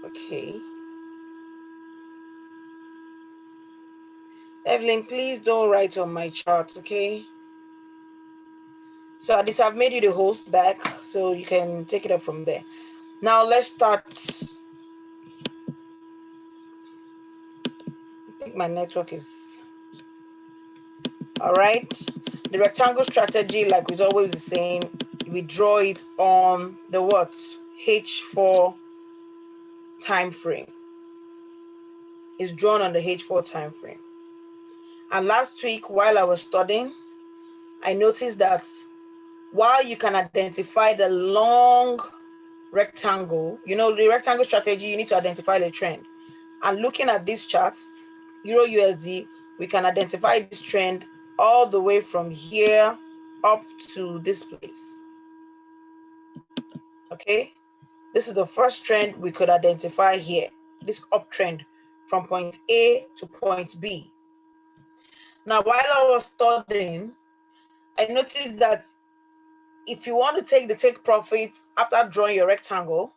Okay. Evelyn, please don't write on my chart, okay? So this, I've made you the host back, so you can take it up from there. Now let's start. I think my network is all right. The rectangle strategy, like it's always the same. We draw it on the what? H4 time frame. It's drawn on the H4 time frame. And last week, while I was studying, I noticed that while you can identify the long rectangle, you know, the rectangle strategy, you need to identify the trend. And looking at this chart, Euro USD, we can identify this trend all the way from here up to this place. Okay, this is the first trend we could identify here, this uptrend from point A to point B. Now, while I was studying, I noticed that if you want to take the take profit after drawing your rectangle,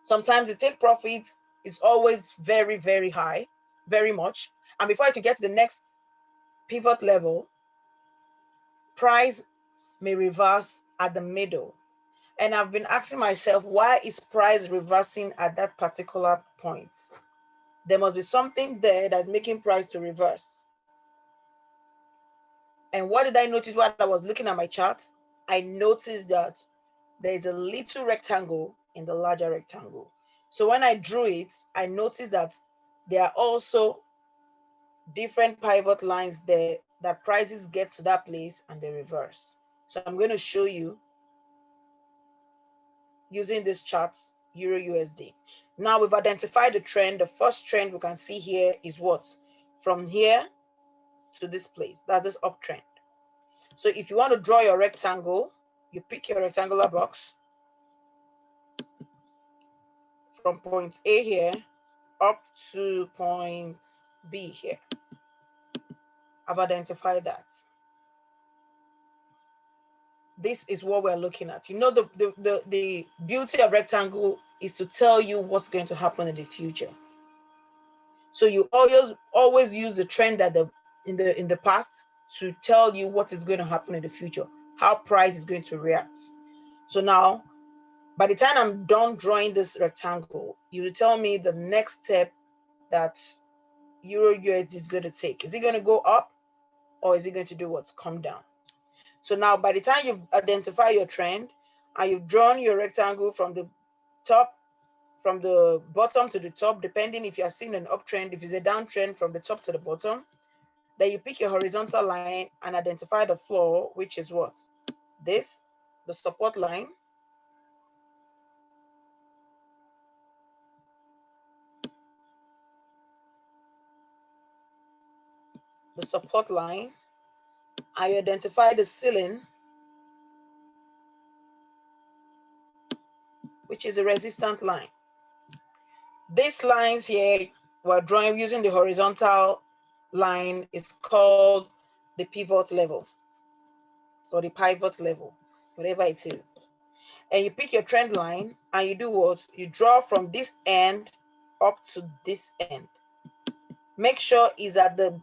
sometimes the take profit is always very, very high, very much. And before you can get to the next pivot level, price may reverse at the middle. And I've been asking myself, why is price reversing at that particular point? There must be something there that's making price to reverse. And what did I notice while I was looking at my chart? I noticed that there is a little rectangle in the larger rectangle. So when I drew it, I noticed that there are also different pivot lines there that prices get to that place and they reverse. So I'm going to show you using this chart, Euro USD. Now we've identified the trend. The first trend we can see here is what? From here to this place, that's this uptrend. So if you want to draw your rectangle, you pick your rectangular box from point A here up to point B here. I've identified that. This is what we're looking at. You know, the beauty of rectangle is to tell you what's going to happen in the future. So you always use the trend that in the past to tell you what is going to happen in the future, how price is going to react. So now, by the time I'm done drawing this rectangle, you will tell me the next step that Euro USD is going to take. Is it going to go up or is it going to do what? Come down? So now by the time you've identified your trend and you've drawn your rectangle from the top, from the bottom to the top, depending if you're seeing an uptrend, if it's a downtrend from the top to the bottom, then you pick your horizontal line and identify the floor, which is what? This, the support line. The support line. I identify the ceiling, which is a resistant line. These lines here we're drawing using the horizontal line is called the pivot level or the pivot level, whatever it is. And you pick your trend line and you do what? You draw from this end up to this end. Make sure it's at the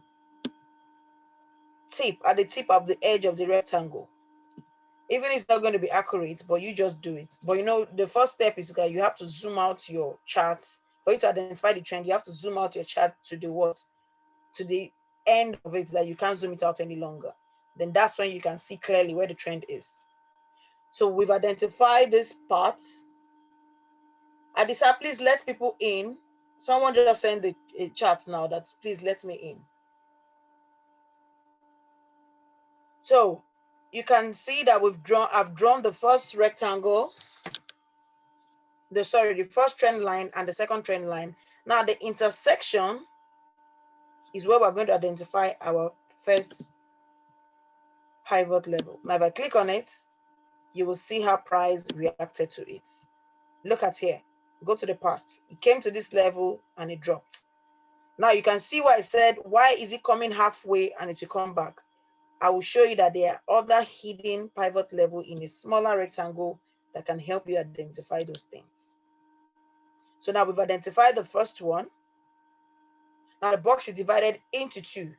tip of the edge of the rectangle. Even if it's not going to be accurate, but you just do it. But you know, the first step is that you have to zoom out your chart. For you to identify the trend, you have to zoom out your chart to the what? To the end of it, that you can't zoom it out any longer. Then that's when you can see clearly where the trend is. So we've identified this part. Adisa, please let people in. Someone just send the chat now that please let me in. So you can see that I've drawn the first rectangle, the first trend line and the second trend line. Now the intersection is where we're going to identify our first pivot level. Now if I click on it, you will see how price reacted to it. Look at here, go to the past. It came to this level and it dropped. Now you can see why I said, why is it coming halfway and it will come back? I will show you that there are other hidden pivot level in a smaller rectangle that can help you identify those things. So now we've identified the first one. Now the box is divided into two.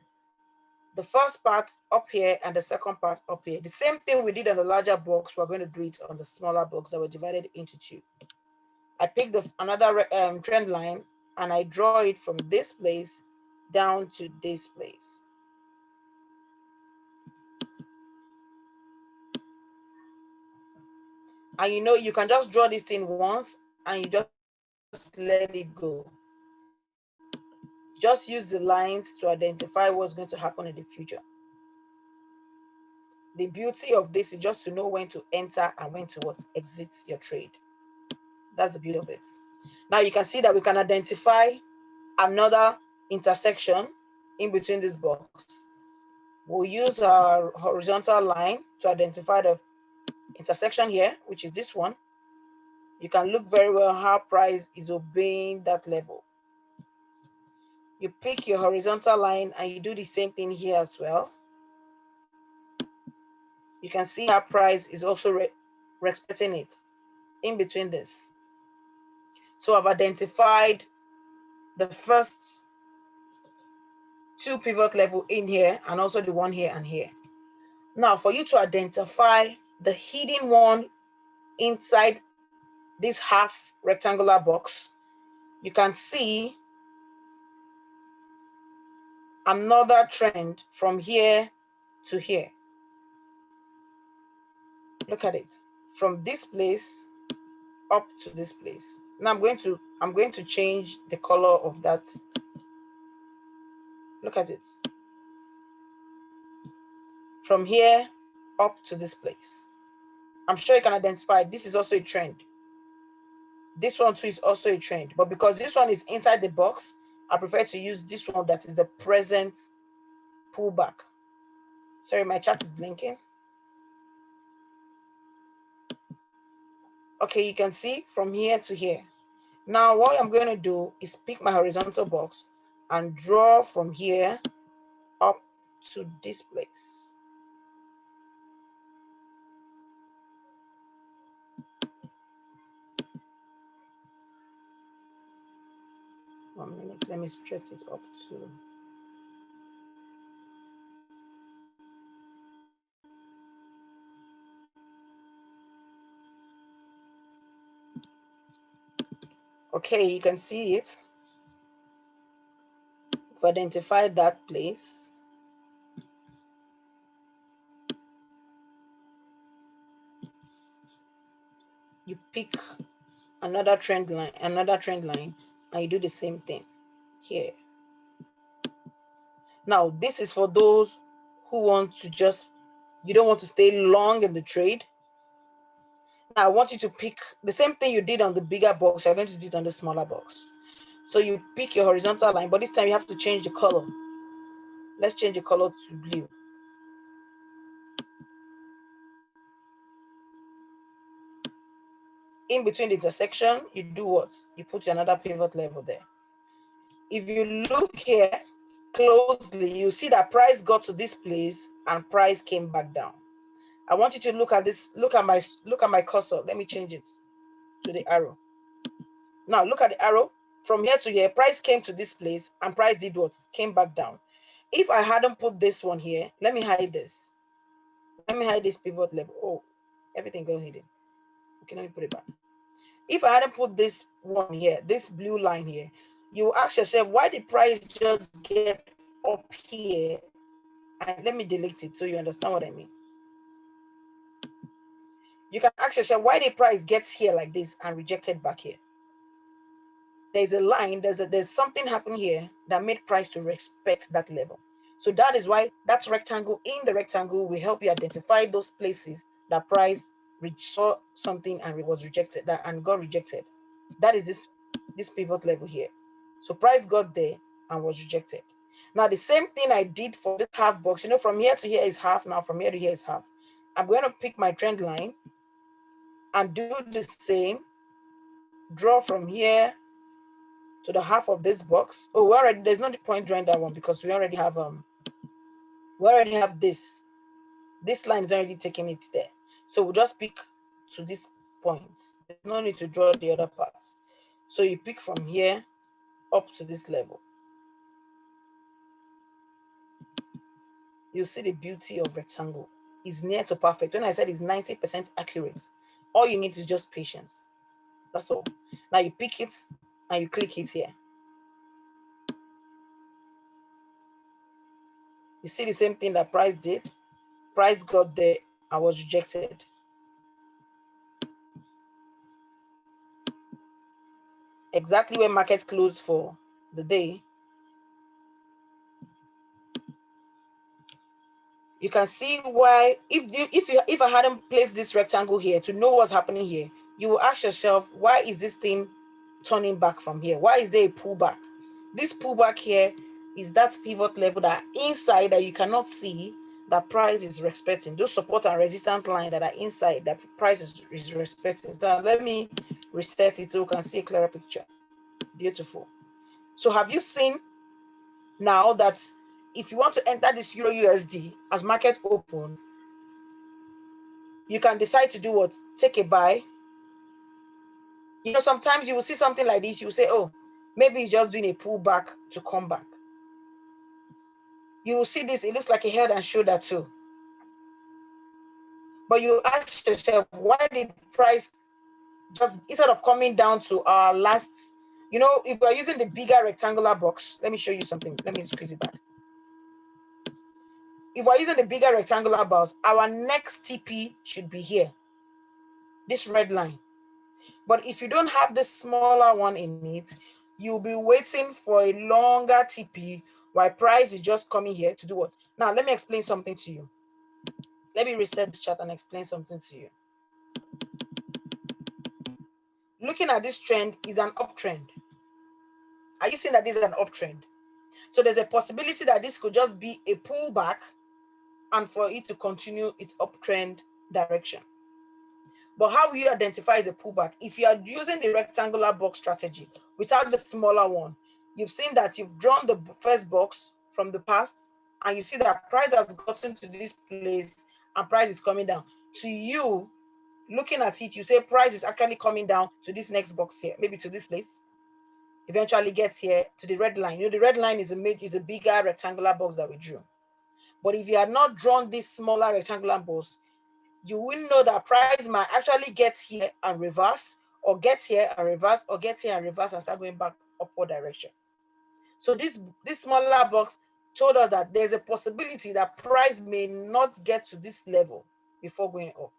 The first part up here and the second part up here. The same thing we did on the larger box, we're going to do it on the smaller box that were divided into two. I pick another trend line and I draw it from this place down to this place. And you know, you can just draw this thing once and you just let it go. Just use the lines to identify what's going to happen in the future. The beauty of this is just to know when to enter and when to exit your trade. That's the beauty of it. Now you can see that we can identify another intersection in between this box. We'll use our horizontal line to identify the intersection here, which is this one. You can look very well how price is obeying that level. You pick your horizontal line and you do the same thing here as well. You can see how price is also respecting it in between this. So I've identified the first two pivot level in here and also the one here and here. Now for you to identify the hidden one inside this half rectangular box, you can see another trend from here to here. Look at it, from this place up to this place. Now I'm going to change the color of that. Look at it, from here up to this place. I'm sure you can identify this is also a trend. This one too is also a trend, but because this one is inside the box, I prefer to use this one that is the present pullback. Sorry, my chat is blinking. Okay, you can see from here to here. Now what I'm going to do is pick my horizontal box and draw from here up to this place. 1 minute, let me stretch it up to. Okay, you can see it. To identify that place, you pick another trend line, and you do the same thing here. Now, this is for those who want to you don't want to stay long in the trade. Now, I want you to pick the same thing you did on the bigger box, you're going to do it on the smaller box. So you pick your horizontal line, but this time you have to change the color. Let's change the color to blue. In between the intersection, you do what? You put another pivot level there. If you look here closely, you see that price got to this place and price came back down. I want you to look at this, look at my cursor. Let me change it to the arrow. Now look at the arrow. From here to here, price came to this place and price did what? Came back down. If I hadn't put this one here, let me hide this. Let me hide this pivot level. Oh, everything got hidden. Okay, let me put it back. If I hadn't put this one here, this blue line here, you ask yourself, why did price just get up here? And let me delete it so you understand what I mean. You can ask yourself, why did price get here like this and rejected back here? There's a line, there's something happening here that made price to respect that level. So that is why that rectangle, in the rectangle, will help you identify those places that price saw something and it was rejected, and got rejected. That is this pivot level here. So price got there and was rejected. Now the same thing I did for this half box, you know, from here to here is half, now from here to here is half. I'm going to pick my trend line and do the same, draw from here to the half of this box. Oh, there's no point drawing that one because we already have this. This line is already taking it there. So we'll just pick to this point. There's no need to draw the other part. So you pick from here up to this level. You see the beauty of rectangle. It's near to perfect. When I said it's 90% accurate, all you need is just patience. That's all. Now you pick it and you click it here. You see the same thing that price did. Price got there and was rejected. Exactly when market closed for the day, you can see why if I hadn't placed this rectangle here to know what's happening here, you will ask yourself, why is this thing turning back from here? Why is there a pullback? This pullback here is that pivot level that inside that you cannot see that price is respecting. Those support and resistance line that are inside that price is respecting. So let me reset it so we can see a clearer picture. Beautiful. So have you seen now that if you want to enter this Euro USD as market open, you can decide to do what? Take a buy. You know, sometimes you will see something like this. You will say, oh, maybe it's just doing a pullback to come back. You will see this. It looks like a head and shoulder too. But you ask yourself, why did price just, instead of coming down to our last, you know, if we're using the bigger rectangular box, let me show you something. Let me squeeze it back. If we're using the bigger rectangular box, our next TP should be here, this red line. But if you don't have the smaller one in it, you'll be waiting for a longer TP while price is just coming here to do what? Now, let me explain something to you. Let me reset the chart and explain something to you. Looking at this trend is an uptrend. Are you seeing that this is an uptrend? So there's a possibility that this could just be a pullback and for it to continue its uptrend direction. But how will you identify the pullback? If you are using the rectangular box strategy without the smaller one, you've seen that you've drawn the first box from the past and you see that price has gotten to this place and price is coming down. To you, looking at it, you say price is actually coming down to this next box here, maybe to this place. Eventually gets here to the red line. You know, the red line is a bigger rectangular box that we drew. But if you had not drawn this smaller rectangular box, you will know that price might actually get here and reverse, or get here and reverse, or get here and reverse and start going back upward direction. So this smaller box told us that there's a possibility that price may not get to this level before going up.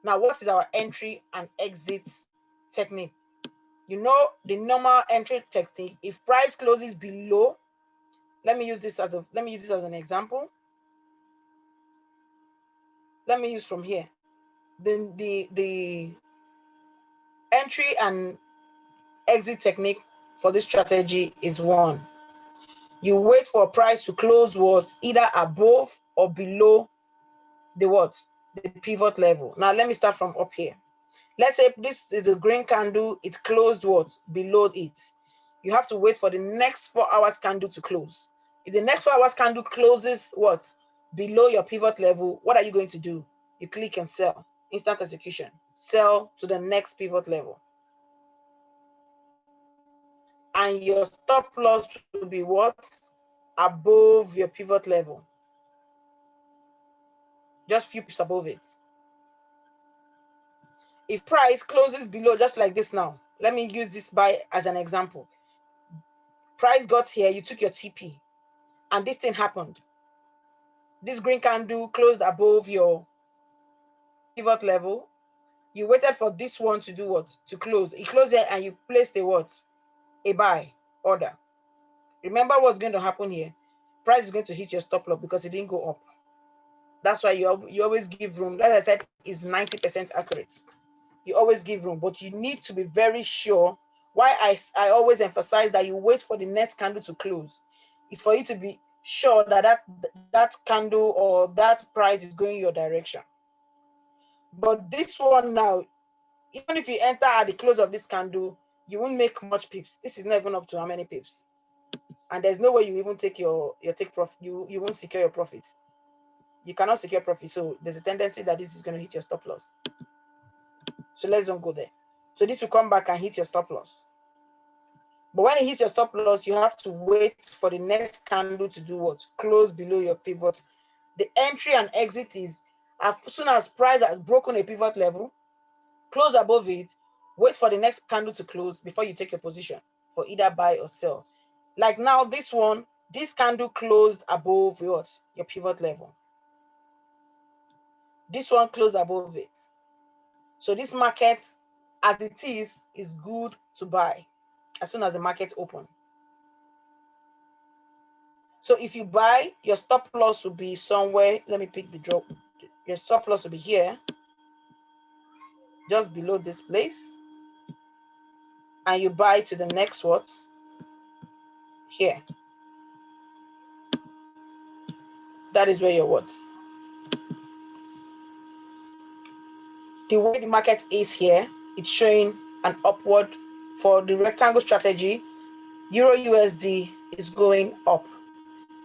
Now, what is our entry and exit technique? You know the normal entry technique. If price closes below, let me use this as an example. Let me use from here. The entry and exit technique for this strategy is one. You wait for price to close what? Either above or below the what? The pivot level. Now let me start from up here. Let's say this is the green candle, it closed what? Below it. You have to wait for the next 4 hours candle to close. If the next 4 hours candle closes what? Below your pivot level, what are you going to do? You click and sell. Instant execution. Sell to the next pivot level. And your stop loss will be what? Above your pivot level. Just few pips above it. If price closes below, just like this now, let me use this buy as an example. Price got here, you took your TP, and this thing happened. This green candle closed above your pivot level. You waited for this one to do what? To close. It closed here and you placed a what? A buy order. Remember what's going to happen here. Price is going to hit your stop loss because it didn't go up. That's why you always give room. Like I said, is 90% accurate. You always give room, but you need to be very sure. Why I always emphasize that you wait for the next candle to close. It's for you to be sure that that candle or that price is going your direction. But this one now, even if you enter at the close of this candle, you won't make much pips. This is not even up to how many pips. And there's no way you even take your take profit. You won't secure your profit. You cannot secure profit. So there's a tendency that this is going to hit your stop loss. So let's don't go there. So this will come back and hit your stop loss. But when it hits your stop loss, you have to wait for the next candle to do what? Close below your pivot. The entry and exit is as soon as price has broken a pivot level, close above it, wait for the next candle to close before you take your position for either buy or sell. Like now, this one, this candle closed above what? Your pivot level. This one closed above it. So this market, as it is good to buy as soon as the market opens. So if you buy, your stop loss will be somewhere. Let me pick the drop. Your stop loss will be here, just below this place. And you buy to the next what? Here. That is where your what? The way the market is here, it's showing an upward for the rectangle strategy. Euro USD is going up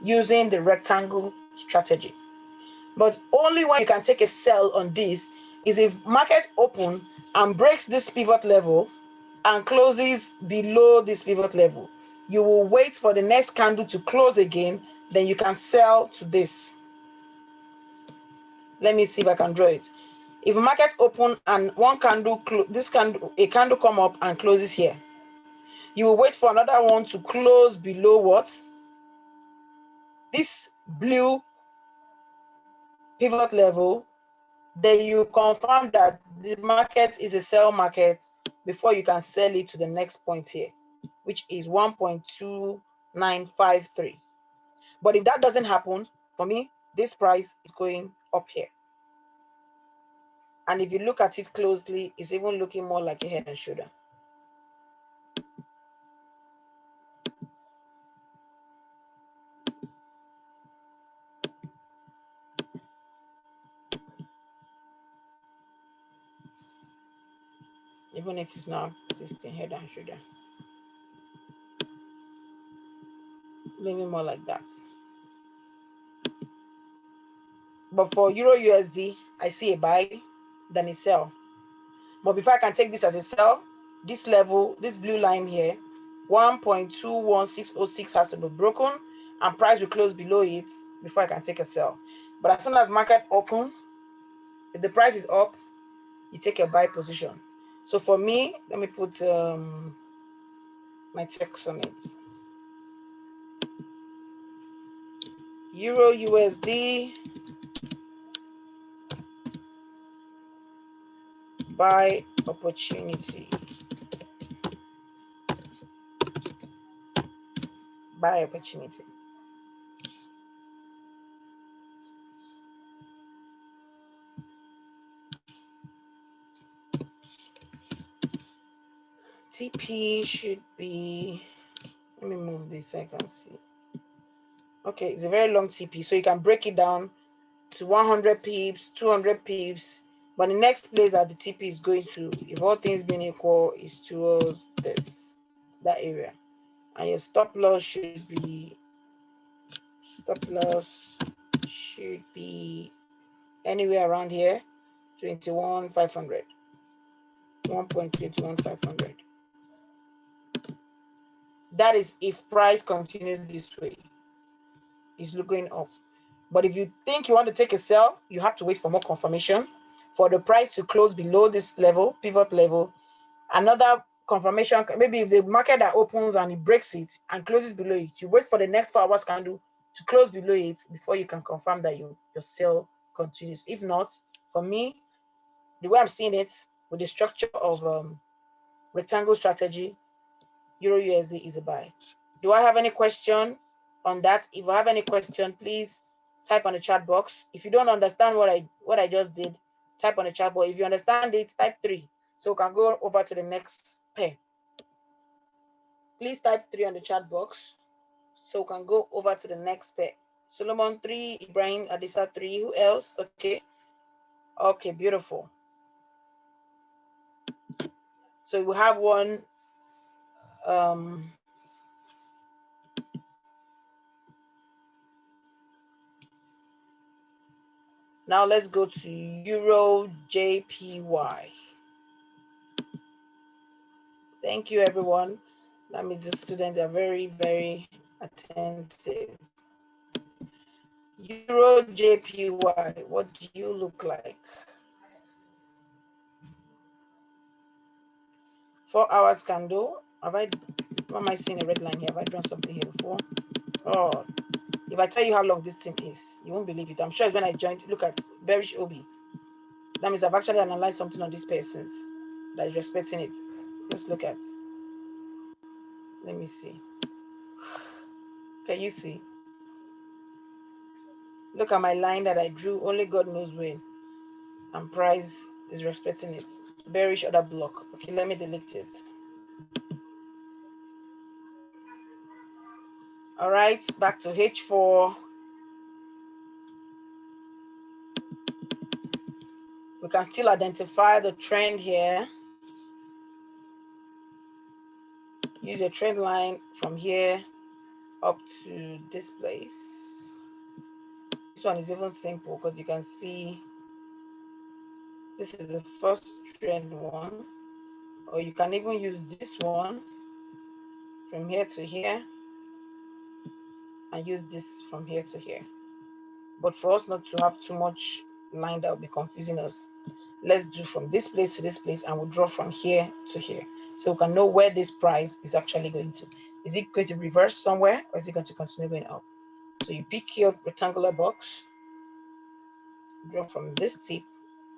using the rectangle strategy. But only when you can take a sell on this is if market open and breaks this pivot level and closes below this pivot level. You will wait for the next candle to close again, then you can sell to this. Let me see if I can draw it. If market open and one candle, a candle come up and closes here, you will wait for another one to close below what? This blue pivot level. Then you confirm that the market is a sell market before you can sell it to the next point here, which is 1.2953. But if that doesn't happen, for me, this price is going up here. And if you look at it closely, it's even looking more like a head and shoulder. Even if it's not 15 head and shoulder. Maybe more like that. But for Euro USD, I see a buy, then a sell. But before I can take this as a sell, this level, this blue line here, 1.21606 has to be broken and price will close below it before I can take a sell. But as soon as market open, if the price is up, you take a buy position. So for me, let me put my text on it. Euro USD buy opportunity. Buy opportunity. TP should be, let me move this so I can see. Okay, it's a very long TP, so you can break it down to 100 pips, 200 pips, but the next place that the TP is going to, if all things being equal, is towards that area. And your stop loss should be anywhere around here, 21,500, 1.21500. That is if price continues this way, it's going up. But if you think you want to take a sell, you have to wait for more confirmation for the price to close below this level, pivot level. Another confirmation, maybe if the market that opens and it breaks it and closes below it, you wait for the next 4 hours candle to close below it before you can confirm that your sell continues. If not, for me, the way I'm seeing it with the structure of rectangle strategy, Euro USD is a buy. Do I have any question on that? If I have any question, please type on the chat box. If you don't understand what I just did, type on the chat box. If you understand it, type 3. So we can go over to the next pair. Please type 3 on the chat box so we can go over to the next pair. Solomon 3, Ibrahim Adisa 3. Who else? Okay. Okay, beautiful. So we have one. Now let's go to Euro Jpy. Thank you, everyone. That means the students are very, very attentive. Euro JPY, what do you look like? 4 hours candle. Why am I seeing a red line here? Have I drawn something here before? Oh, if I tell you how long this thing is, you won't believe it. I'm sure it's when I joined. Look at bearish Obi. That means I've actually analyzed something on this person's that is respecting it. Let's look at. Let me see. Can you see? Look at my line that I drew. Only God knows when. And price is respecting it. Bearish order block. Okay, let me delete it. All right, back to H4. We can still identify the trend here. Use a trend line from here up to this place. This one is even simple because you can see this is the first trend one, or you can even use this one from here to here and use this from here to here. But for us not to have too much line that will be confusing us, let's do from this place to this place and we'll draw from here to here. So we can know where this price is actually going to. Is it going to reverse somewhere or is it going to continue going up? So you pick your rectangular box, draw from this tip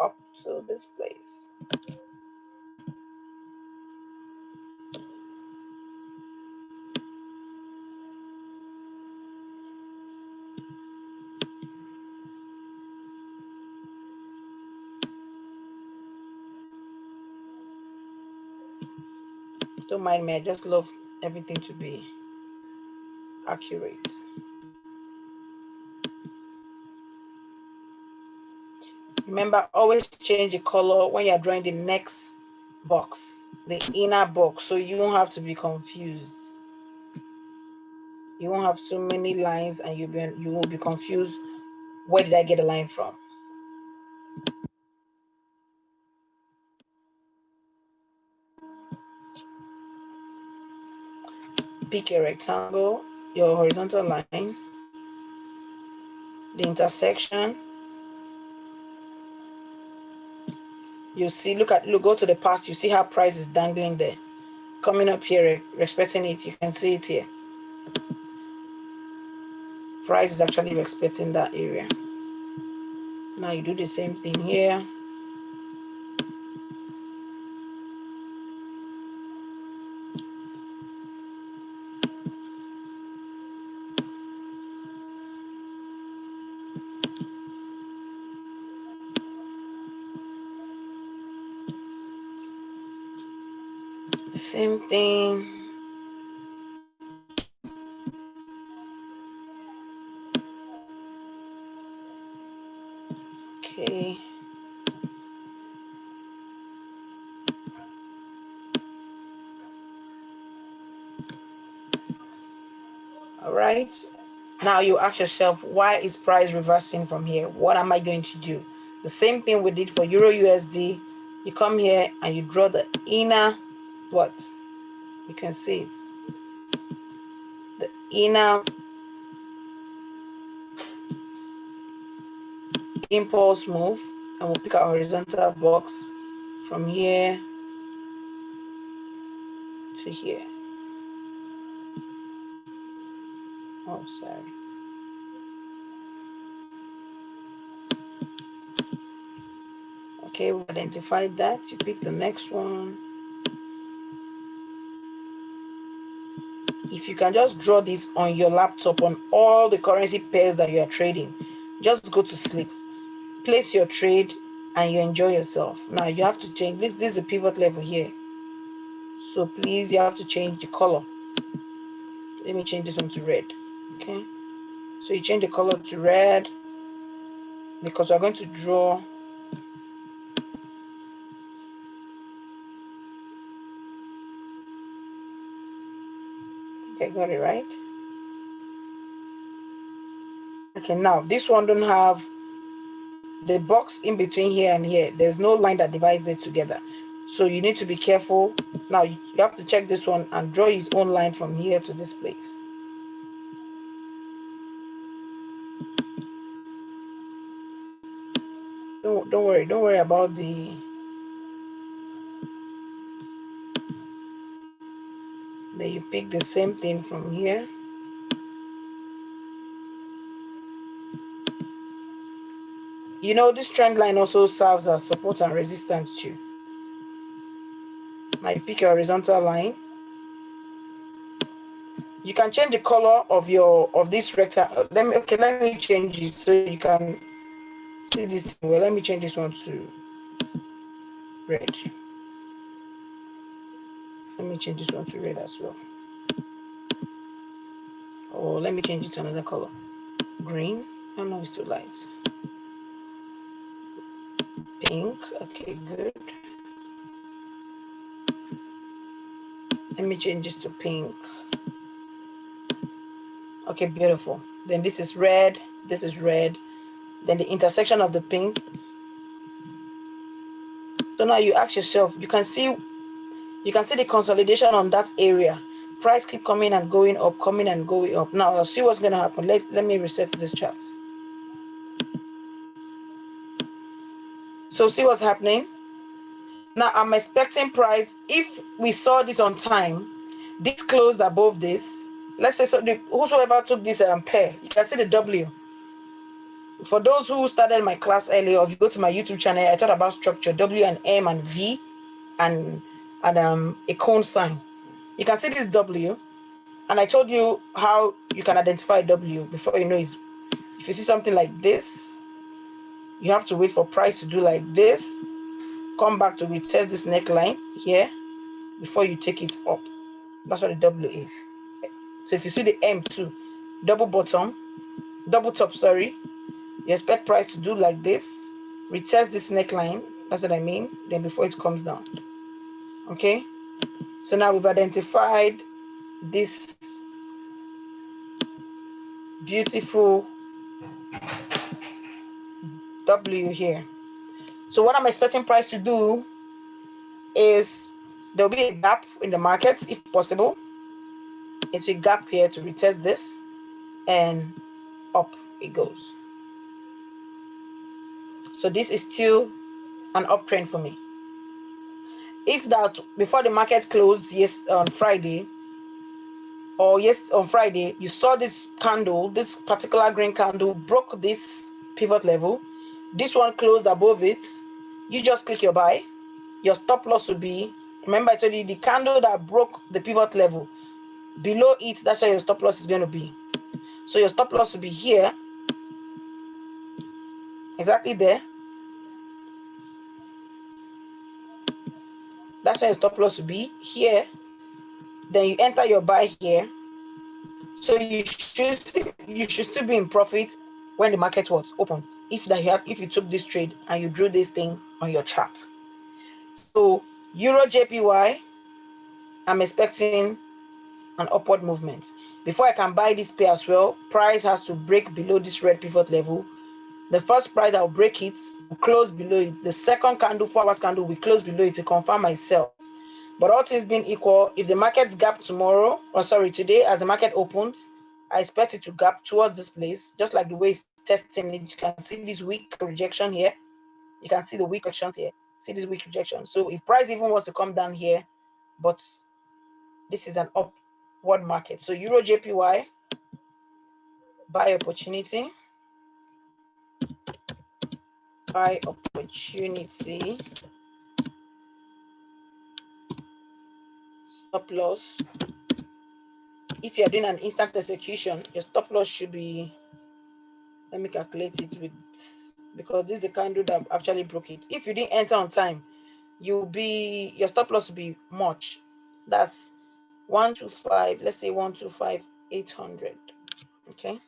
up to this place. Don't mind me, I just love everything to be accurate. Remember, always change the color when you're drawing the next box, the inner box, so you won't have to be confused. You won't have so many lines and you will be confused. Where did I get a line from? Pick a rectangle, your horizontal line, the intersection. You see, look, go to the past, you see how price is dangling there. Coming up here, respecting it, you can see it here. Price is actually respecting that area. Now you do the same thing here. Same thing. Okay. All right. Now you ask yourself, why is price reversing from here? What am I going to do? The same thing we did for Euro USD. You come here and you draw the inner, what? You can see it. The inner impulse move, and we'll pick our horizontal box from here to here. Oh, sorry. Okay, we've identified that. You pick the next one. If you can just draw this on your laptop on all the currency pairs that you are trading, just go to sleep. Place your trade and you enjoy yourself. Now you have to change this. This is a pivot level here. So please, you have to change the color. Let me change this one to red. Okay. So you change the color to red because we're going to draw. Okay, got it right. Okay, now this one don't have the box in between here and here. There's no line that divides it together. So you need to be careful. Now you have to check this one and draw his own line from here to this place. Don't worry about the then you pick the same thing from here. You know, this trend line also serves as support and resistance too. Now you pick your horizontal line. You can change the color of this rectangle. Let me change it so you can see this. Well, let me change this one to red. Let me change this one to red as well. Or let me change it to another color. Green. Oh no, it's too light. Pink. Okay, good. Let me change this to pink. Okay, beautiful. Then this is red. This is red. Then the intersection of the pink. So now you ask yourself, you can see the consolidation on that area. Price keep coming and going up, coming and going up. Now I'll see what's going to happen. Let me reset this chart. So see what's happening. Now I'm expecting price, if we saw this on time, this closed above this. Let's say so whosoever took this pair, you can see the W. For those who started my class earlier, or if you go to my YouTube channel, I taught about structure, W and M and V and a cone sign. You can see this W, and I told you how you can identify W before you know it. If you see something like this, you have to wait for price to do like this, come back to retest this neckline here before you take it up. That's what the W is. So if you see the M too, double top, sorry, you expect price to do like this, retest this neckline, that's what I mean, then before it comes down. Okay, so now we've identified this beautiful W here. So what I'm expecting price to do is there'll be a gap in the market if possible. It's a gap here to retest this, and up it goes. So this is still an uptrend for me. If that before the market closed on Friday, on Friday, you saw this candle, this particular green candle broke this pivot level, this one closed above it, you just click your buy. Your stop loss will be, remember I told you the candle that broke the pivot level, below it, that's where your stop loss is going to be. So your stop loss will be here, exactly there. That's where your stop loss will be here. Then you enter your buy here. So you should still be in profit when the market was open. If you took this trade and you drew this thing on your chart. So Euro Jpy, I'm expecting an upward movement. Before I can buy this pair as well, price has to break below this red pivot level. The first price that will break it will close below it. The second candle, 4 hours candle, will close below it to confirm myself. But all things being equal, if the market gap today, as the market opens, I expect it to gap towards this place, just like the way it's testing it. You can see this weak rejection here. You can see the weak rejections here. See this weak rejection. So if price even wants to come down here, but this is an upward market. So Euro JPY, buy opportunity. Buy opportunity. Stop loss. If you're doing an instant execution, your stop loss should be, let me calculate it because this is the candle that actually broke it. If you didn't enter on time, your stop loss will be much. That's 125, let's say 125,800. Okay.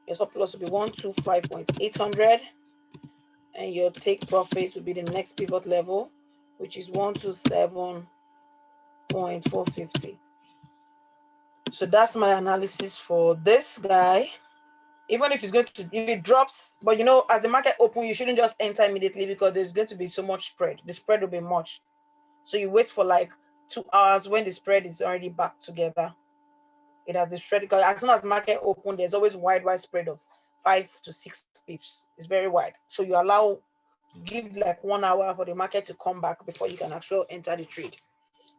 Your stop loss will be 125,800, and your take profit will be the next pivot level, which is 127,450. So that's my analysis for this guy. Even if it's going to, if it drops, but you know, as the market open, you shouldn't just enter immediately because there's going to be so much spread. The spread will be much. So you wait for like 2 hours when the spread is already back together. It has the spread because as soon as market open, there's always wide spread of 5 to 6 pips. It's very wide. So you allow, give like 1 hour for the market to come back before you can actually enter the trade.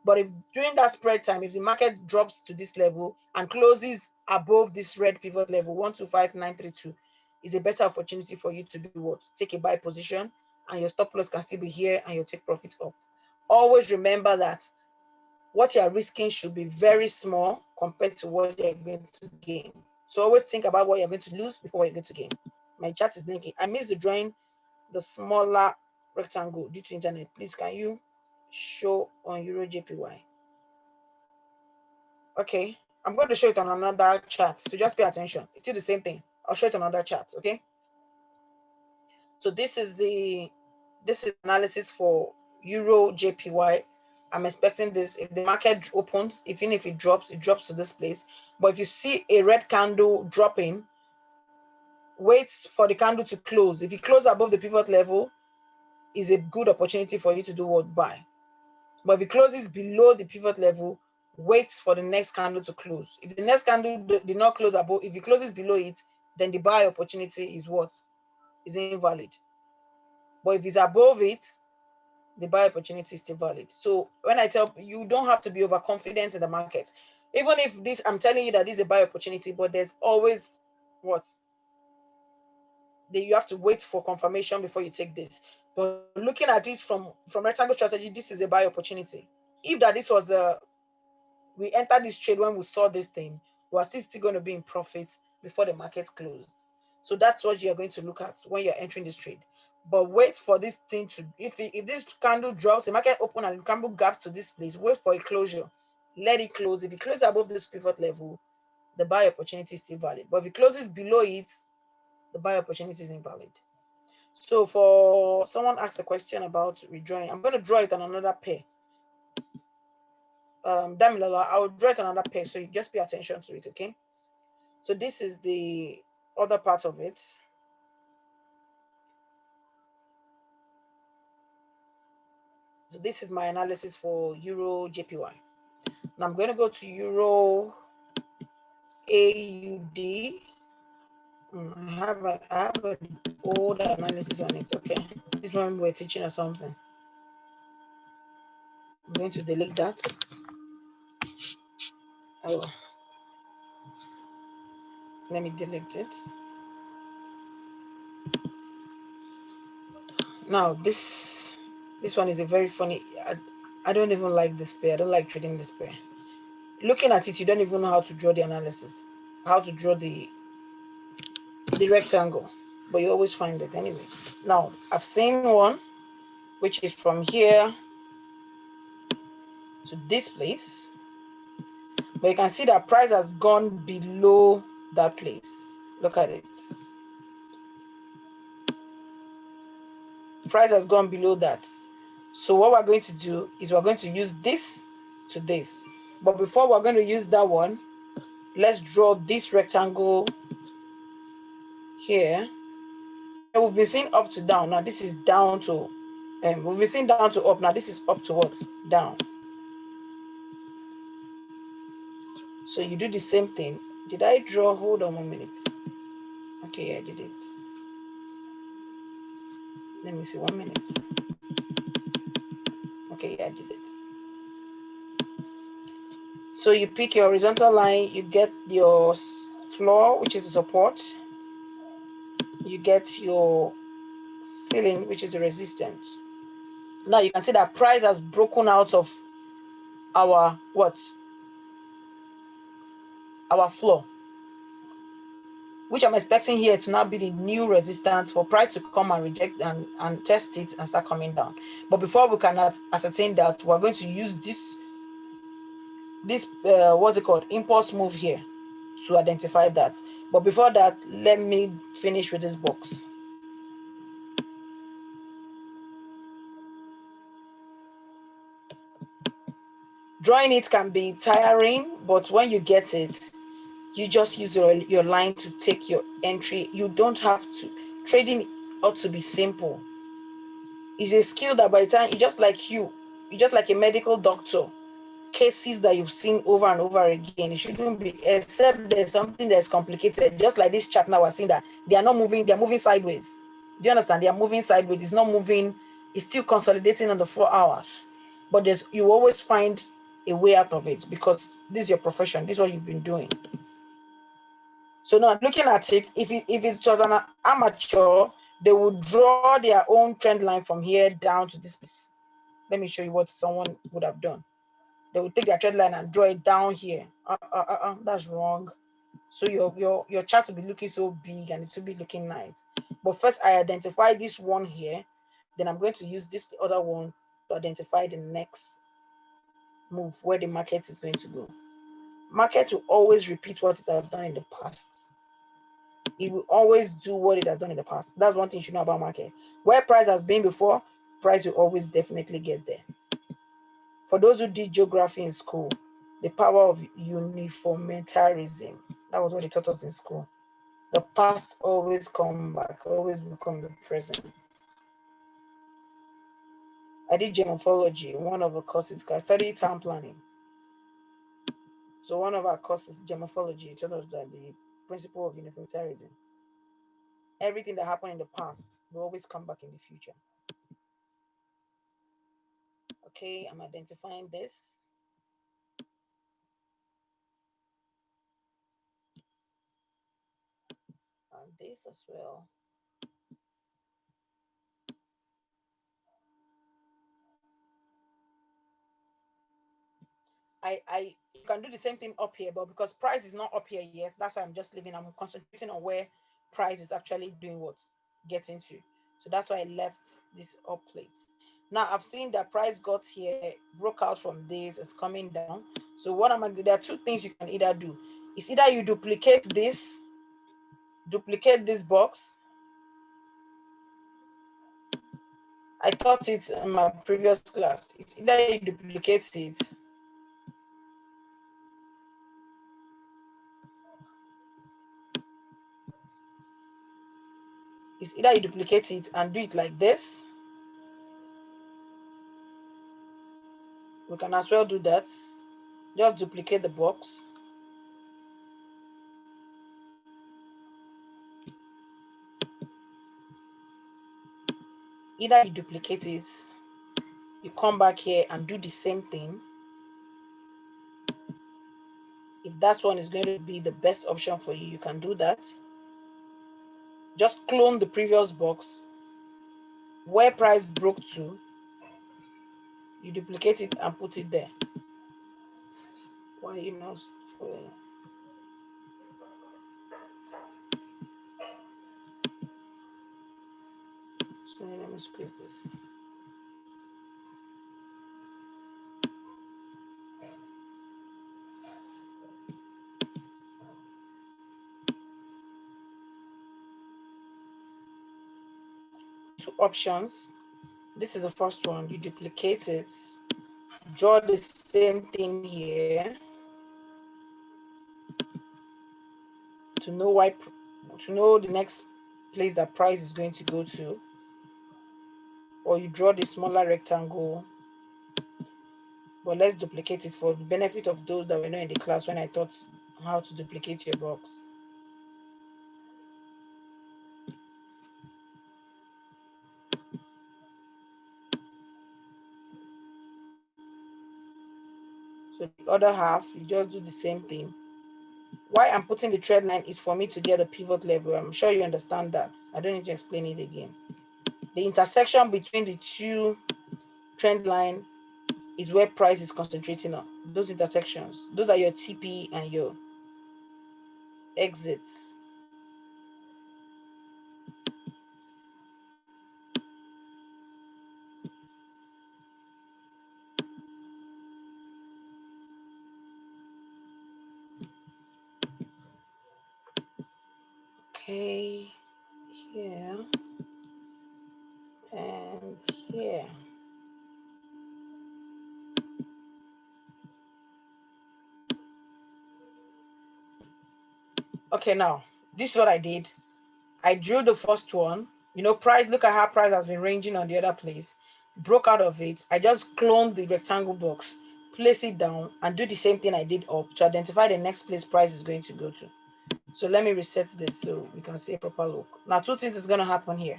But if during that spread time, if the market drops to this level and closes above this red pivot level 125932, is a better opportunity for you to do what? Take a buy position, and your stop loss can still be here and you'll take profit up. Always remember that what you are risking should be very small compared to what you're going to gain. So always think about what you're going to lose before what you're going to gain. My chart is blinking. I missed the drawing the smaller rectangle due to internet. Please, can you show on Euro Jpy? Okay, I'm going to show it on another chart, so just pay attention. It's still the same thing. I'll show it on another chart. Okay, so this is analysis for Euro Jpy. I'm expecting this. If the market opens, even if it drops to this place. But if you see a red candle dropping, wait for the candle to close. If it closes above the pivot level, is a good opportunity for you to do what? Buy. But if it closes below the pivot level, wait for the next candle to close. If the next candle did not close above, if it closes below it, then the buy opportunity is what? Is invalid. But if it's above it, the buy opportunity is still valid. So when I tell you, don't have to be overconfident in the market. Even if this, I'm telling you that this is a buy opportunity, but there's always what? You have to wait for confirmation before you take this. But looking at it from rectangle strategy, this is a buy opportunity. If that this was we entered this trade when we saw this thing, we are still going to be in profit before the market closed. So that's what you're going to look at when you're entering this trade. But wait for this thing to, if this candle drops, the market open and the candle gaps to this place, wait for a closure. Let it close. If it closes above this pivot level, the buy opportunity is still valid. But if it closes below it, the buy opportunity is invalid. So for someone asked a question about redrawing, I'm going to draw it on another pair. Damilola, I'll draw it on another pair, so you just pay attention to it, okay? So this is the other part of it. So this is my analysis for Euro Jpy. Now I'm going to go to Euro AUD. I have an old analysis on it, okay? This one we're teaching or something. I'm going to delete that. Oh, let me delete it. Now this one is a very funny. I don't even like this pair. I don't like trading this pair. Looking at it, you don't even know how to draw the analysis, how to draw the rectangle, but you always find it anyway. Now I've seen one which is from here to this place, but you can see that price has gone below that place. Look at it. Price has gone below that. So what we're going to do is we're going to use this to this. But before we're going to use that one, let's draw this rectangle here. And we've been seeing up to down. Now this is down to, we've been seeing down to up. Now this is up to what? Down. So you do the same thing. Did I draw? Hold on 1 minute. Okay, yeah, I did it. Let me see, 1 minute. Okay, yeah, I did it. So you pick your horizontal line, you get your floor, which is the support. You get your ceiling, which is the resistance. Now you can see that price has broken out of our what? Our floor, which I'm expecting here to now be the new resistance for price to come and reject and test it and start coming down. But before we can ascertain that, we're going to use this what's it called, impulse move here to identify that. But before that, let me finish with this box. Drawing it can be tiring, but when you get it, You just use your line to take your entry. You don't have to. Trading ought to be simple. It's a skill that by the time, it's just like you're just like a medical doctor. Cases that you've seen over and over again, it shouldn't be, except there's something that's complicated, just like this chart now. We're seeing that they are not moving, they're moving sideways. Do you understand? They are moving sideways. It's not moving, it's still consolidating on the 4 hours. But you always find a way out of it, because this is your profession, this is what you've been doing. So now looking at it, if it's just an amateur, they would draw their own trend line from here down to this piece. Let me show you what someone would have done. They will take their trend line and draw it down here. That's wrong. So your chart will be looking so big and it will be looking nice. But first I identify this one here, then I'm going to use this other one to identify the next move, where the market is going to go. Market will always repeat what it has done in the past. It will always do what it has done in the past. That's one thing you should know about market. Where price has been before, price will always definitely get there. For those who did geography in school, the power of uniformitarianism, that was what they taught us in school. The past always come back, always become the present. I did geomorphology, one of the courses, because I studied town planning. So one of our courses, geomorphology, taught us that the principle of uniformitarianism. Everything that happened in the past will always come back in the future. Okay, I'm identifying this. And this as well. You can do the same thing up here, but because price is not up here yet, that's why I'm just leaving. I'm concentrating on where price is actually doing what, getting to. So that's why I left this up plate. Now I've seen that price got here, broke out from this, it's coming down. So what am I doing? There are two things you can either do. It's either you duplicate this box. I taught it in my previous class. It's either you duplicate it. It's either you duplicate it and do it like this. We can as well do that. Just duplicate the box. Either you duplicate it, you come back here and do the same thing. If that one is going to be the best option for you, you can do that. Just clone the previous box. Where price broke to, you duplicate it and put it there. Why you not following? So let me squeeze this. Two options. This is the first one. You duplicate it, draw the same thing here to know the next place that price is going to go to, or you draw the smaller rectangle. But let's duplicate it for the benefit of those that were not in the class when I taught how to duplicate your box. So the other half, you just do the same thing. Why I'm putting the trend line is for me to get the pivot level. I'm sure you understand that. I don't need to explain it again. The intersection between the two trend line is where price is concentrating on. Those intersections, those are your TP and your exits. Okay, here and here. Okay, now this is what I did. I drew the first one. You know, price, look at how price has been ranging on the other place. Broke out of it. I just cloned the rectangle box, place it down, and do the same thing I did up to identify the next place price is going to go to. So let me reset this so we can see a proper look. Now, two things is going to happen here.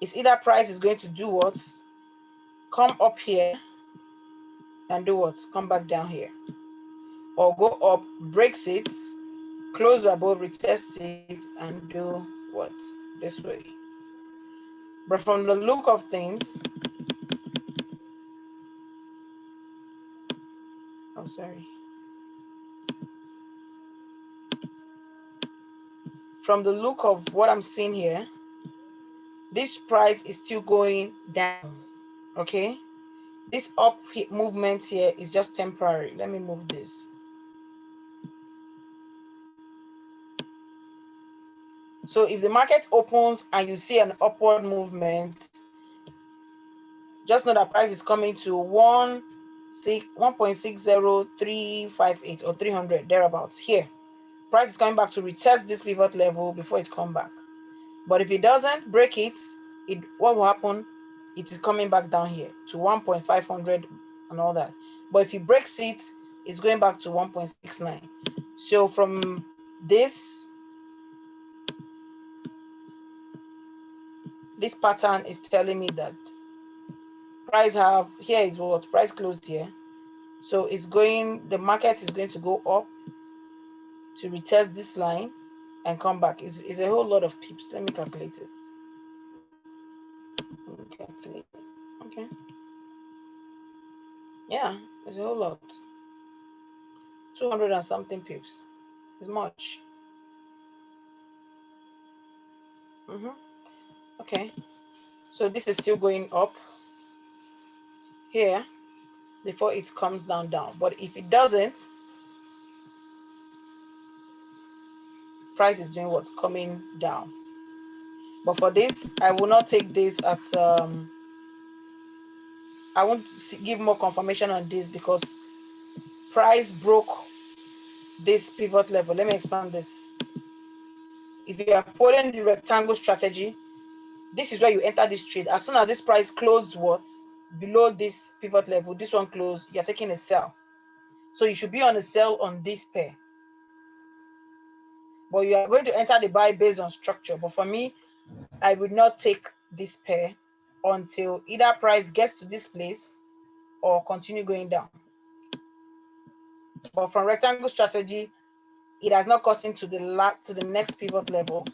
It's either price is going to do what? Come up here and do what? Come back down here. Or go up, breaks it, close above, retest it, and do what? This way. But from the look of things, oh, sorry. From the look of what I'm seeing here, this price is still going down, okay? This up movement here is just temporary. Let me move this. So if the market opens and you see an upward movement, just know that price is coming to 1.60358 or 300 thereabouts here. Price is coming back to retest this pivot level before it comes back. But if it doesn't break it, what will happen? It is coming back down here to 1.500 and all that. But if it breaks it, it's going back to 1.69. So from this pattern is telling me that price here is what price closed here. So it's going, the market is going to go up to retest this line and come back. It's a whole lot of pips. Let me calculate it. Calculate. Okay. Yeah, it's a whole lot. 200 and something pips. It's much. Okay. So this is still going up here before it comes down. But if it doesn't, price is doing what's coming down. But for this, I will not take this as I won't give more confirmation on this because price broke this pivot level. Let me expand this. If you are following the rectangle strategy, this is where you enter this trade. As soon as this price closed what below this pivot level, this one closed, you're taking a sell. So you should be on a sell on this pair. But you are going to enter the buy based on structure. But for me, I would not take this pair until either price gets to this place or continue going down. But from rectangle strategy, it has not gotten to the next pivot level.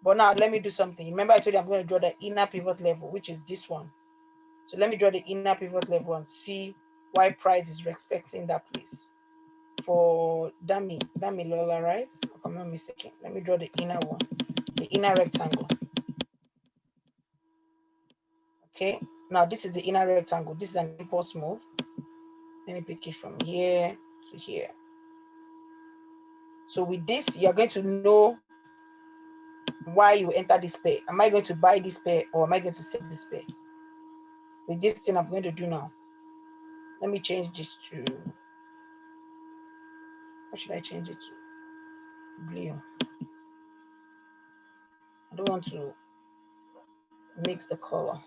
But now let me do something. Remember I told you I'm going to draw the inner pivot level, which is this one. So let me draw the inner pivot level and see why price is respecting that place. For Dami Lola, right? If I'm not mistaken. Let me draw the inner one, the inner rectangle. Okay, now this is the inner rectangle. This is an impulse move. Let me pick it from here to here. So with this, you're going to know why you enter this pair. Am I going to buy this pair or am I going to sell this pair? With this thing I'm going to do now. Let me change this to, what should I change it to? Blue. I don't want to mix the color.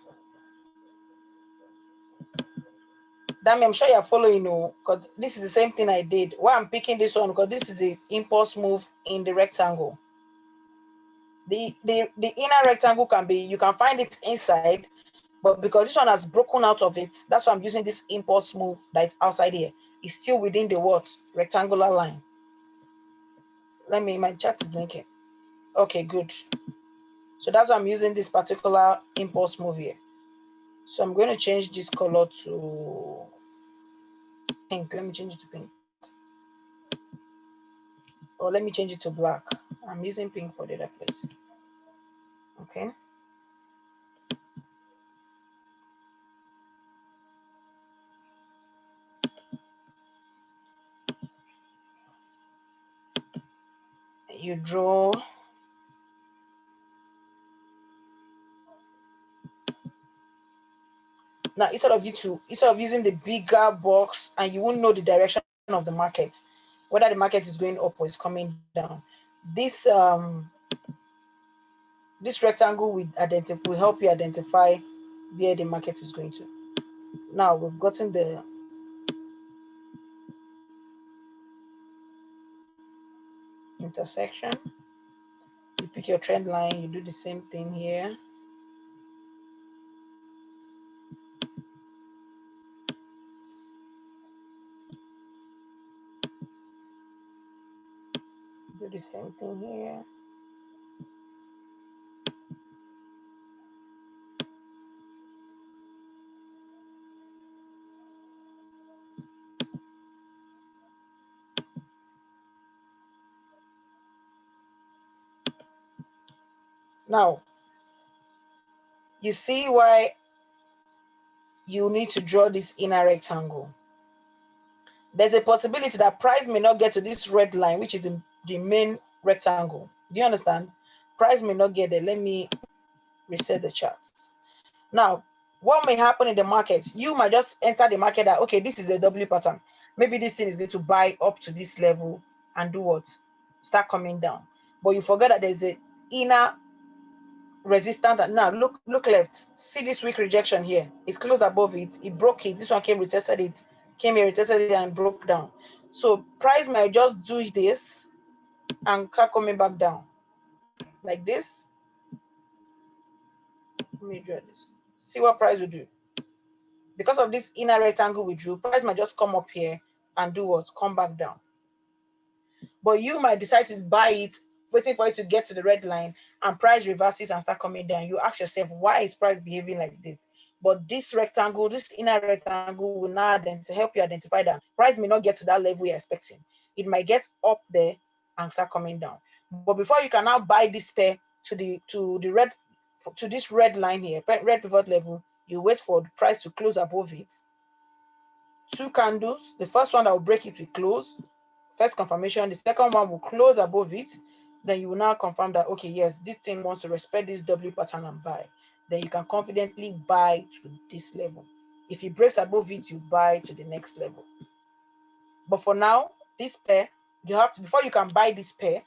Damn, I'm sure you're following, because this is the same thing I did. Why I'm picking this one, because this is the impulse move in the rectangle. The inner rectangle you can find it inside, but because this one has broken out of it, that's why I'm using this impulse move that is outside here. It's still within the what? Rectangular line. My chart is blinking. Okay, good. So that's why I'm using this particular impulse move here. So I'm going to change this color to pink. Let me change it to pink. Or let me change it to black. I'm using pink for the other place. Okay. You draw. Now instead of using the bigger box and you won't know the direction of the market, whether the market is going up or is coming down. This this rectangle will help you identify where the market is going to. Now we've gotten the intersection. You pick your trend line, you do the same thing here. Do the same thing here. Now, you see why you need to draw this inner rectangle. There's a possibility that price may not get to this red line, which is the main rectangle. Do you understand? Price may not get there. Let me reset the charts. Now, what may happen in the market? You might just enter the market that, okay, this is a W pattern. Maybe this thing is going to buy up to this level and do what? Start coming down. But you forget that there's an inner resistance. Now, look left. See this weak rejection here. It closed above it. It broke it. This one came, retested it. Came here, retested it, and broke down. So price might just do this and start coming back down. Like this. Let me draw this. See what price will do. Because of this inner rectangle we drew, price might just come up here and do what? Come back down. But you might decide to buy it, waiting for it to get to the red line, and price reverses and start coming down. You ask yourself, why is price behaving like this? But this rectangle, this inner rectangle will now help you identify that price may not get to that level you're expecting. It might get up there and start coming down. But before you can now buy this pair to this red line here, red pivot level, you wait for the price to close above it. Two candles. The first one that will break it will close. First confirmation. The second one will close above it. Then you will now confirm that, okay, yes, this thing wants to respect this W pattern and buy. Then you can confidently buy to this level. If it breaks above it, you buy to the next level. But for now, this pair, you have to, before you can buy this pair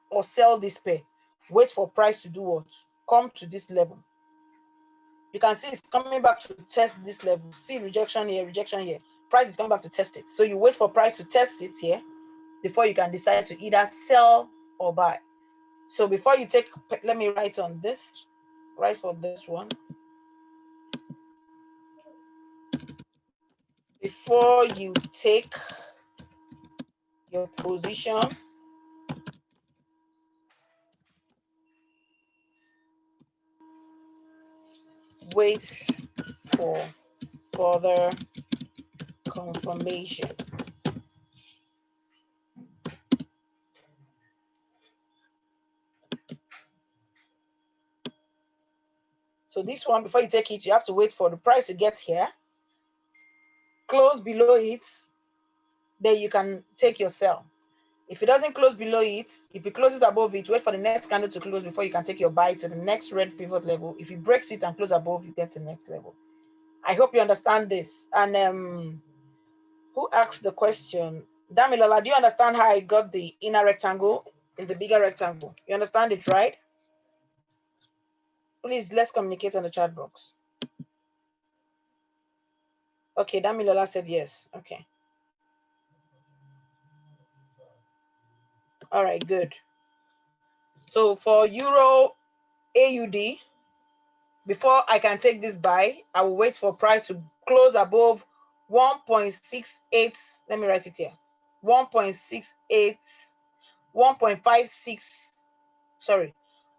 or sell this pair, wait for price to do what? Come to this level. You can see it's coming back to test this level. See rejection here, rejection here. Price is coming back to test it. So you wait for price to test it here before you can decide to either sell or buy. So before you take, let me write on this, write for this one. Before you take your position, wait for further confirmation. So this one, before you take it, you have to wait for the price to get here, close below it, then you can take your sell. If it doesn't close below it, if it closes above it, wait for the next candle to close before you can take your buy to the next red pivot level. If it breaks it and close above, you get to the next level. I hope you understand this. And who asked the question? Damilola, do you understand how I got the inner rectangle in the bigger rectangle? You understand it, right? Please, let's communicate on the chat box. Okay, Damilola said yes. Okay. All right, good. So for Euro AUD, before I can take this buy, I will wait for price to close above 1.68. Let me write it here. 1.68, 1.56, sorry,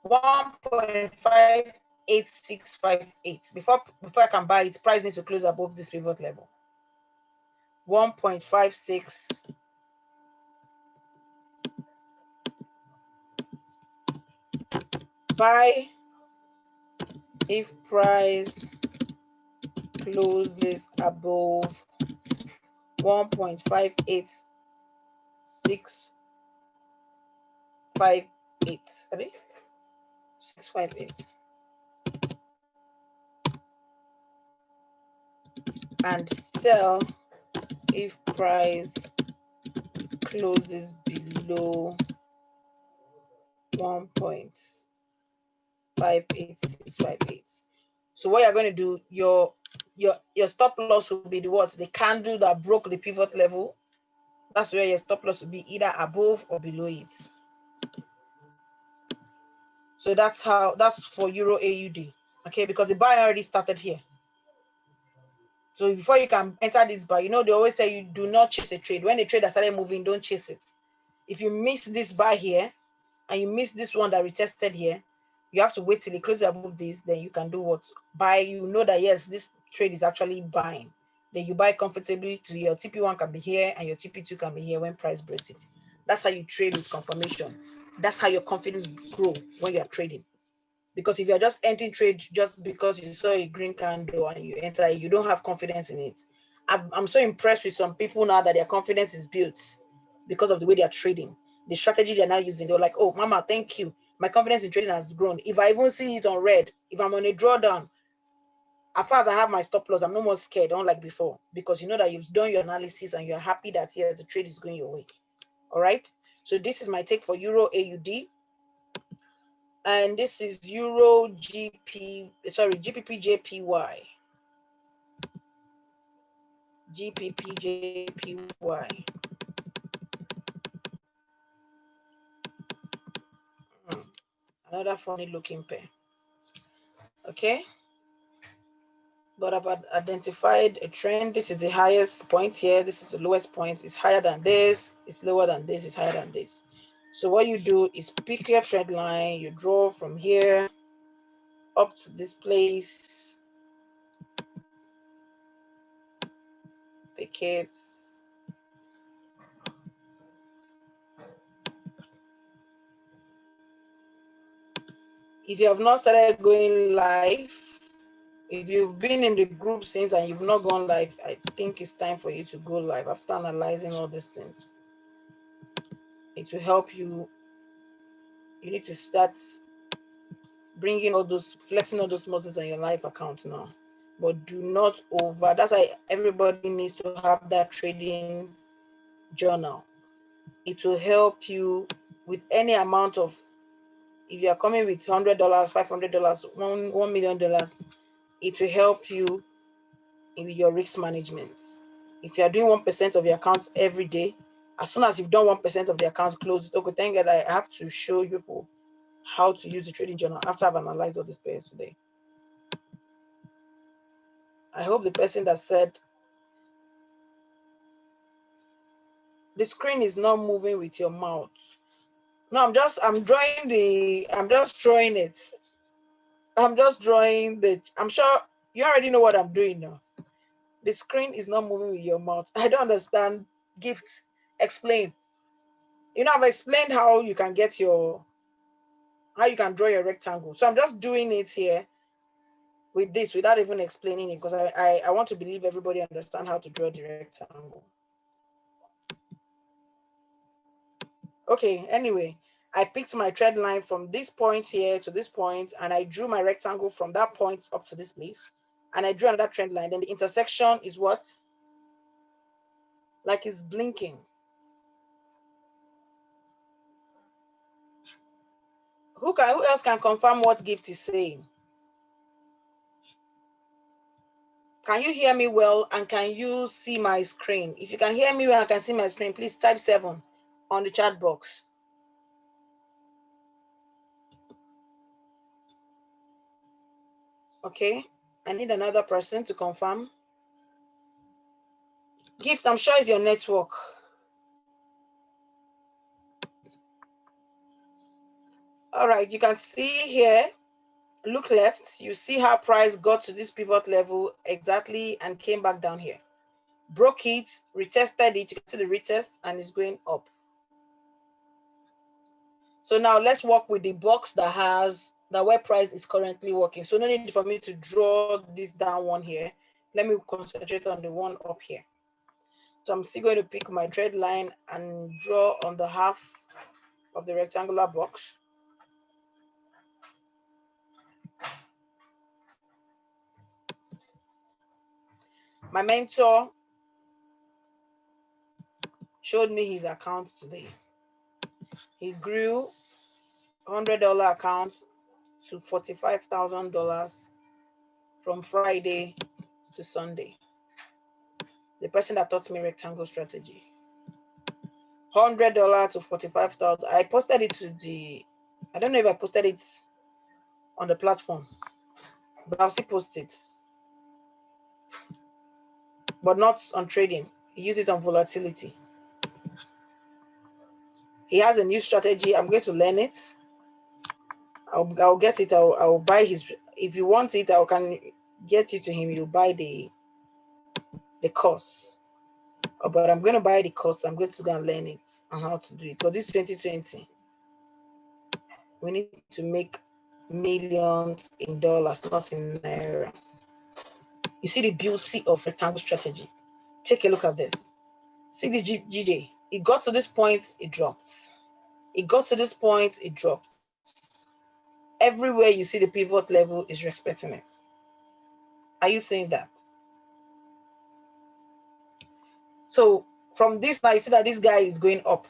1.58658. Before I can buy it, price needs to close above this pivot level. 1.56. Buy if price closes above 1.58658. 658. And sell if price closes below 1.58658. So what you're going to do, your stop loss will be the what? The candle that broke the pivot level. That's where your stop loss will be, either above or below it. So that's for Euro AUD. Okay, because the buy already started here. So before you can enter this buy, they always say you do not chase a trade. When the trade has started moving, don't chase it. If you miss this buy here and you miss this one that retested here, you have to wait till it closes above this. Then you can do what? Buy. You know that yes, this trade is actually buying. Then you buy comfortably to your TP1 can be here and your TP2 can be here when price breaks it. That's how you trade with confirmation. That's how your confidence grow when you are trading. Because if you're just entering trade just because you saw a green candle and you enter, you don't have confidence in it. I'm so impressed with some people now that their confidence is built because of the way they are trading. The strategy they're now using, they're like, oh, mama, thank you. My confidence in trading has grown. If I even see it on red, if I'm on a drawdown, as far as I have my stop loss, I'm no more scared, unlike before, because you know that you've done your analysis and you're happy that yes, the trade is going your way. All right. So this is my take for Euro AUD. And this is Euro GP, sorry, GPP JPY. GPP JPY. Another funny looking pair. Okay. But I've identified a trend. This is the highest point here. This is the lowest point. It's higher than this. It's lower than this. It's higher than this. So what you do is pick your trend line. You draw from here up to this place. Pick it. If you have not started going live, if you've been in the group since and you've not gone live, I think it's time for you to go live after analyzing all these things. It will help you. You need to start bringing all those, flexing all those muscles on your live account now. But do not over. That's why everybody needs to have that trading journal. It will help you with any amount of, if you are coming with $100, $500, $1 million, it will help you in your risk management. If you are doing 1% of your accounts every day, as soon as you've done 1% of the account, close it. Okay, thank God I have to show you people how to use the trading journal after I've analyzed all these pairs today. I hope the person that said the screen is not moving with your mouth. No, I'm just drawing it. I'm just drawing I'm sure you already know what I'm doing now. The screen is not moving with your mouth. I don't understand. Gift, explain. I've explained how you can get how you can draw your rectangle. So I'm just doing it here with this without even explaining it, because I want to believe everybody understand how to draw the rectangle. Okay, anyway, I picked my trend line from this point here to this point, and I drew my rectangle from that point up to this place, and I drew another trend line. Then the intersection is what? Like it's blinking. Who else can confirm what Gift is saying? Can you hear me well, and can you see my screen? If you can hear me well and can see my screen, please type 7 on the chat box. Okay, I need another person to confirm. Gift, I'm sure it's your network. All right, you can see here, look left, you see how price got to this pivot level exactly and came back down here. Broke it, retested it, you can see the retest, and it's going up. So now let's work with the box that where price is currently working. So no need for me to draw this down one here. Let me concentrate on the one up here. So I'm still going to pick my trend line and draw on the half of the rectangular box. My mentor showed me his account today. He grew $100 account to $45,000 from Friday to Sunday. The person that taught me rectangle strategy. $100 to 45,000. I posted it to I don't know if I posted it on the platform, but I'll still post it. But not on trading. He used it on volatility. He has a new strategy. I'm going to learn it. I'll get it. I'll buy his. If you want it, I can get it to him. You buy the course. But I'm going to buy the course. I'm going to go and learn it on how to do it. Because this 2020, we need to make millions in dollars, not in naira. You see the beauty of rectangle strategy. Take a look at this. See the GJ. It got to this point, it dropped. It got to this point, it dropped. Everywhere you see the pivot level is respecting it. Are you seeing that? So from this now, you see that this guy is going up.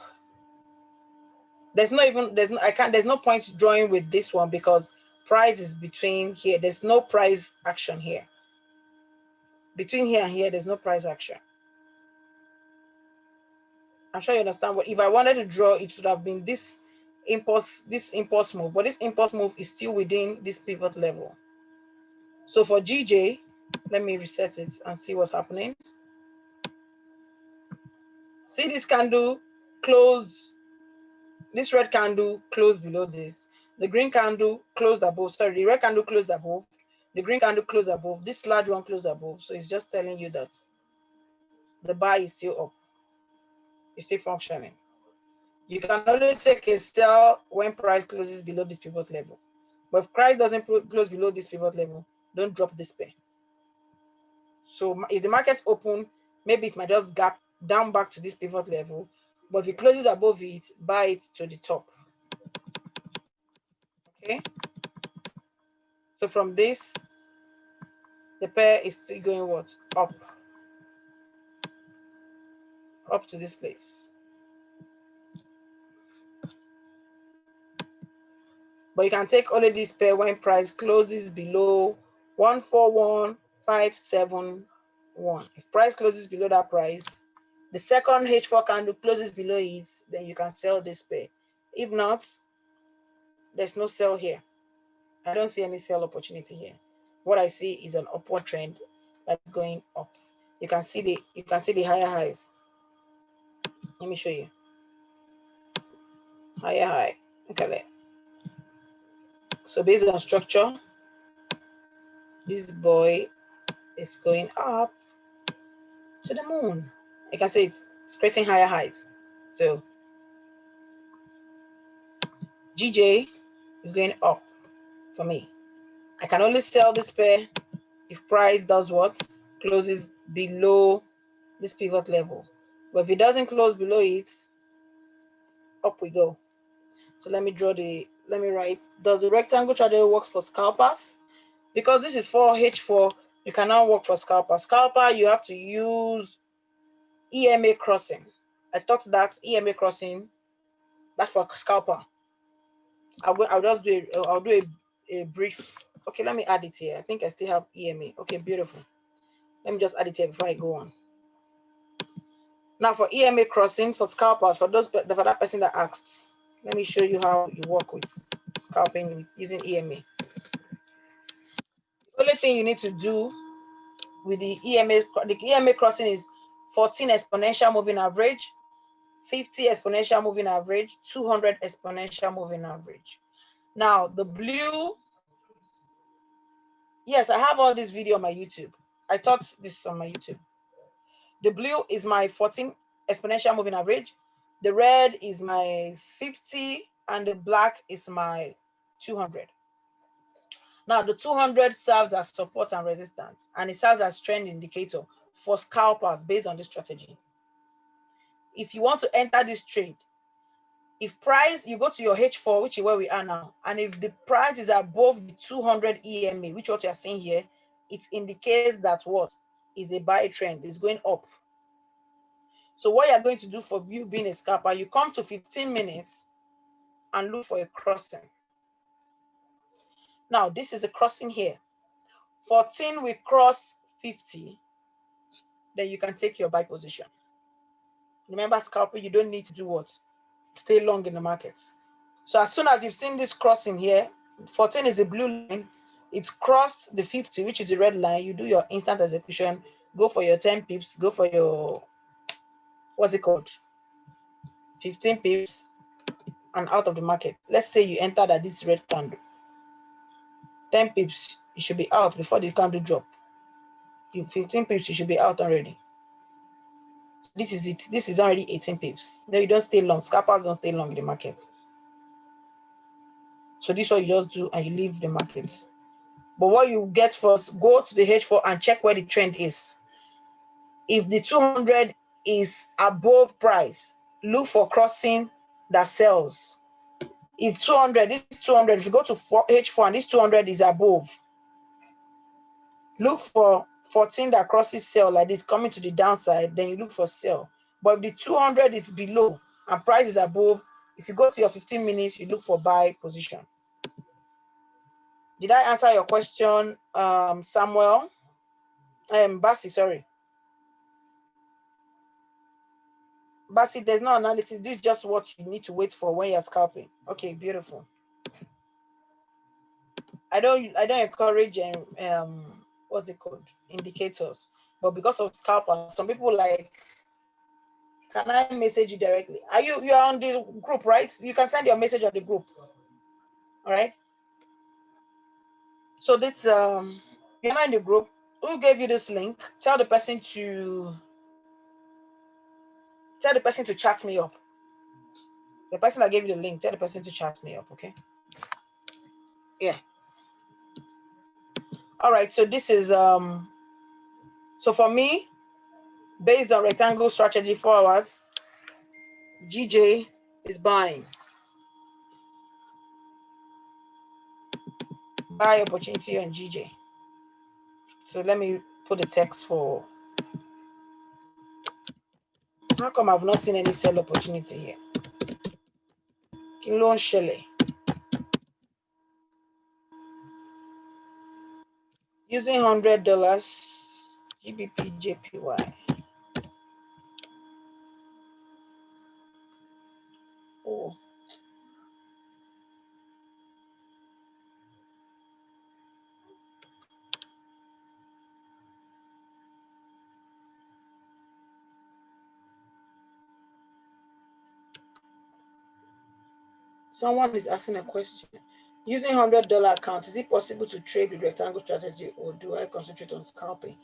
There's no point drawing with this one because price is between here. There's no price action here. Between here and here, there's no price action. I'm sure you understand what if I wanted to draw, it should have been this impulse move, but this impulse move is still within this pivot level. So for GJ, let me reset it and see what's happening. See this candle close, this red candle closed below this. The green candle closed above. Sorry, the red candle closed above. The green candle closed above. This large one closed above. So it's just telling you that the buy is still up. It's still functioning. You can only take a sell when price closes below this pivot level. But if price doesn't close below this pivot level, don't drop this pair. So if the market open, maybe it might just gap down back to this pivot level. But if it closes above it, buy it to the top. Okay. So from this, the pair is still going what? Up. Up to this place. But you can take only this pair when price closes below 141571. If price closes below that price, the second H4 candle closes below it, then you can sell this pair. If not, there's no sell here. I don't see any sell opportunity here. What I see is an upward trend that's going up. You can see the higher highs. Let me show you. Higher high. Look at that. So based on structure, this boy is going up to the moon. You can see it's creating higher highs. So GJ is going up for me. I can only sell this pair if price does what? Closes below this pivot level. But if it doesn't close below it, up we go. So let me write, does the rectangle strategy work for scalpers? Because this is for H4, you cannot work for scalper. Scalper, you have to use EMA crossing. I thought that EMA crossing, that's for scalper. I'll just do a brief. Okay, let me add it here. I think I still have EMA. Okay, beautiful. Let me just add it here before I go on. Now for EMA crossing for scalpers, for that person that asked, let me show you how you work with scalping using EMA. The only thing you need to do with the EMA crossing is 14 exponential moving average, 50 exponential moving average, 200 exponential moving average. Now the blue, yes, I have all this video on my YouTube. I taught this on my YouTube. The blue is my 14 exponential moving average. The red is my 50 and the black is my 200. Now the 200 serves as support and resistance, and it serves as trend indicator for scalpers based on this strategy. If you want to enter this trade, if price, you go to your H4, which is where we are now, and if the price is above the 200 EMA, which what you are seeing here, it indicates that what is a buy trend, is going up. So what you're going to do for you being a scalper, you come to 15 minutes and look for a crossing. Now, this is a crossing here. 14 will cross 50. Then you can take your buy position. Remember, scalping, you don't need to do what? Stay long in the markets. So as soon as you've seen this crossing here, 14 is a blue line. It's crossed the 50, which is the red line. You do your instant execution, go for your 10 pips, go for your, what's it called? 15 pips, and out of the market. Let's say you entered at this red candle. 10 pips, you should be out before the candle drop. You 15 pips, you should be out already. This is it. This is already 18 pips. No, you don't stay long. Scalpers don't stay long in the market. So this is what you just do and you leave the market. But what you get first, go to the H4 and check where the trend is. If the 200 is above price, look for crossing that sells. If 200, this 200, if you go to H4 and this 200 is above, look for 14 that crosses sell like this coming to the downside, then you look for sell. But if the 200 is below and price is above, if you go to your 15 minutes, you look for buy position. Did I answer your question, Samuel? Basi, sorry. Basi, there's no analysis. This is just what you need to wait for when you're scalping. Okay, beautiful. I don't encourage what's it called? Indicators. But because of scalpers, some people like, can I message you directly? You're on the group, right? You can send your message on the group. All right. So this you're not in the group. Who gave you this link? Tell the person to chat me up. The person that gave you the link, tell the person to chat me up, okay? Yeah. All right, so this is so for me, based on rectangle strategy 4 hours, GJ is buying. Buy opportunity on GJ. So let me put the text for. How come I've not seen any sell opportunity here? Kilon Shelley. Using $100 GBP JPY. Oh. Someone is asking a question. Using $100 account, is it possible to trade with rectangle strategy, or do I concentrate on scalping?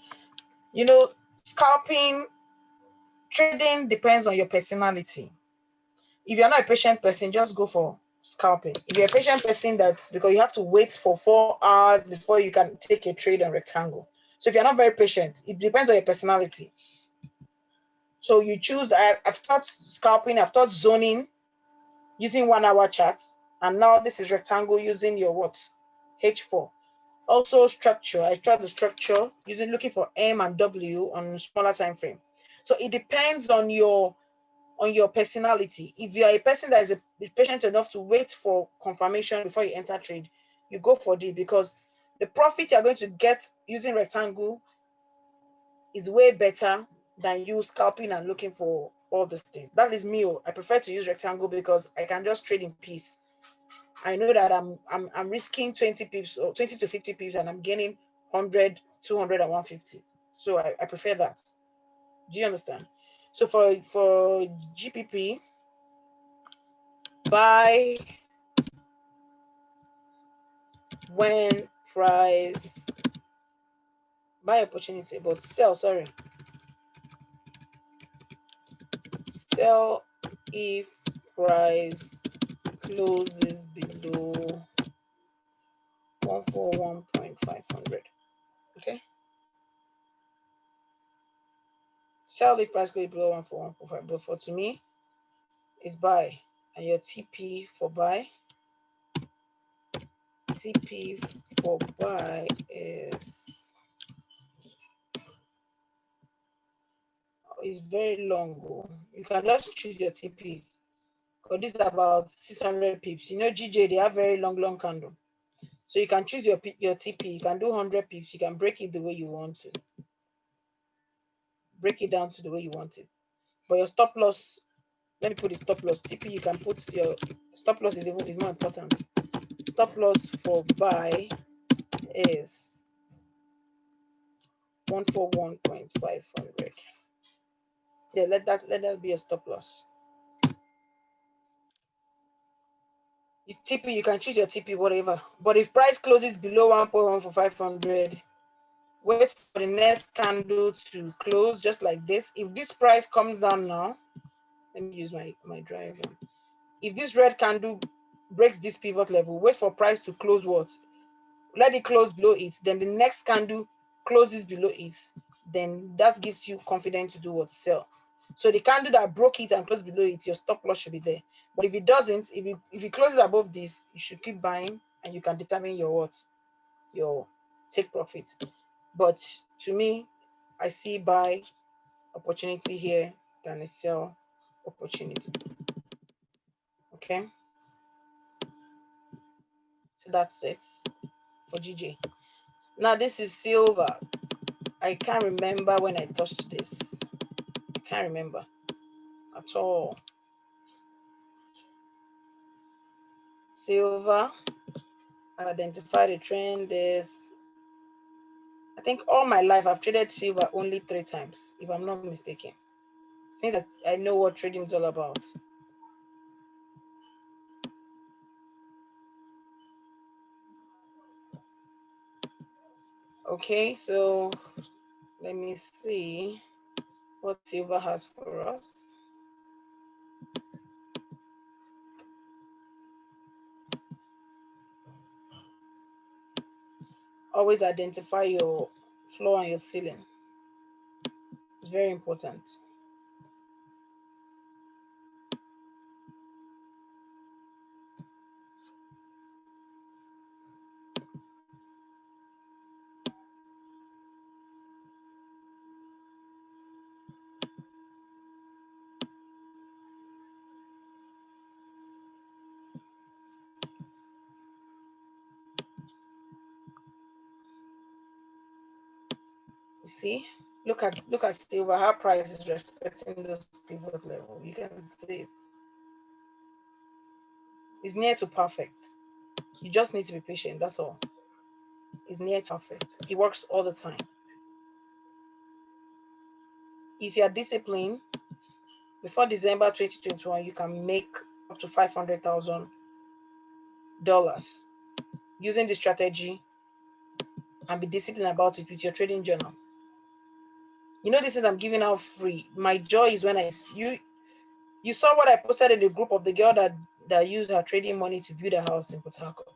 You know, scalping, trading depends on your personality. If you're not a patient person, just go for scalping. If you're a patient person, that's because you have to wait for 4 hours before you can take a trade on rectangle. So if you're not very patient, it depends on your personality. So you choose. I've taught scalping, I've taught zoning using 1 hour charts, and now this is rectangle using your what? H4. Also structure. I tried the structure using looking for M and W on smaller time frame. So it depends on your personality. If you are a person that is patient enough to wait for confirmation before you enter trade, you go for it, because the profit you're going to get using rectangle is way better than you scalping and looking for all these things. That is me. I prefer to use rectangle because I can just trade in peace. I know that I'm risking 20 pips or 20 to 50 pips and I'm gaining 100, 200 and 150. So I prefer that. Do you understand? So for GPP, buy when price, buy opportunity, but sell, sorry. Sell if price closes below 141.500. Okay. Sell if price closes below 141.500. But for to me, it's buy. And your TP for buy. TP for buy is It's very long. Oh. You can just choose your TP. Because this is about 600 pips. You know, GJ, they have very long candle. So you can choose your TP. You can do 100 pips. You can break it the way you want to. Break it down to the way you want it. But your stop loss, let me put the stop loss. TP, you can put your stop loss is more important. Stop loss for buy is 141.500. Yeah, let that be a stop loss. Your TP, you can choose your TP, whatever. But if price closes below 1.1 for 500, wait for the next candle to close just like this. If this price comes down now, let me use my driver. If this red candle breaks this pivot level, wait for price to close what? Let it close below it. Then the next candle closes below it. Then that gives you confidence to do what? Sell. So the candle that broke it and closed below it, your stop loss should be there. But if it doesn't, if it closes above this, you should keep buying and you can determine your what? Your take profit. But to me, I see buy opportunity here than a sell opportunity. Okay. So that's it for GJ. Now this is silver. I can't remember when I touched this. I can't remember at all. Silver, I've identified a trend. I think all my life I've traded silver only 3 times, if I'm not mistaken. Since I know what trading is all about. Okay, so let me see what silver has for us. Always identify your floor and your ceiling. It's very important. You see, look at silver, how price is respecting this pivot level. You can see it. It's near to perfect. You just need to be patient, that's all. It's near to perfect. It works all the time. If you are disciplined, before December 2021, you can make up to $500,000 using the strategy and be disciplined about it with your trading journal. You know, this is I'm giving out free. My joy is when you saw what I posted in the group of the girl that used her trading money to build a house in Port Harcourt.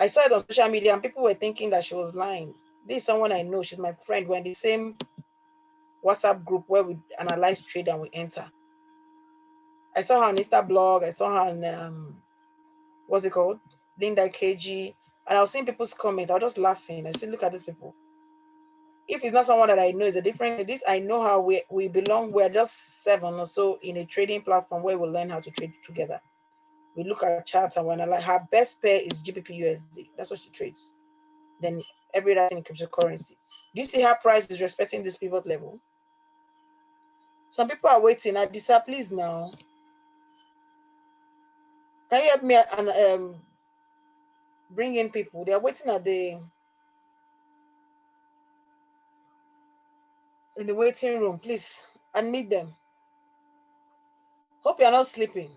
I saw it on social media and people were thinking that she was lying. This is someone I know. She's my friend. We're in the same WhatsApp group where we analyze trade and we enter. I saw her on Insta blog. I saw her on what's it called? Linda KG. And I was seeing people's comments. I was just laughing. I said, look at these people. If it's not someone that I know, it's a different. This I know how we belong. We're just 7 or so in a trading platform where we learn how to trade together. We look at charts and when like her best pair is GBP USD. That's what she trades. Then every other thing in cryptocurrency. Do you see how price is respecting this pivot level? Some people are waiting. Adisa, please now. Can you help me and bring in people? They are waiting in the waiting room. Please admit them. Hope you are not sleeping.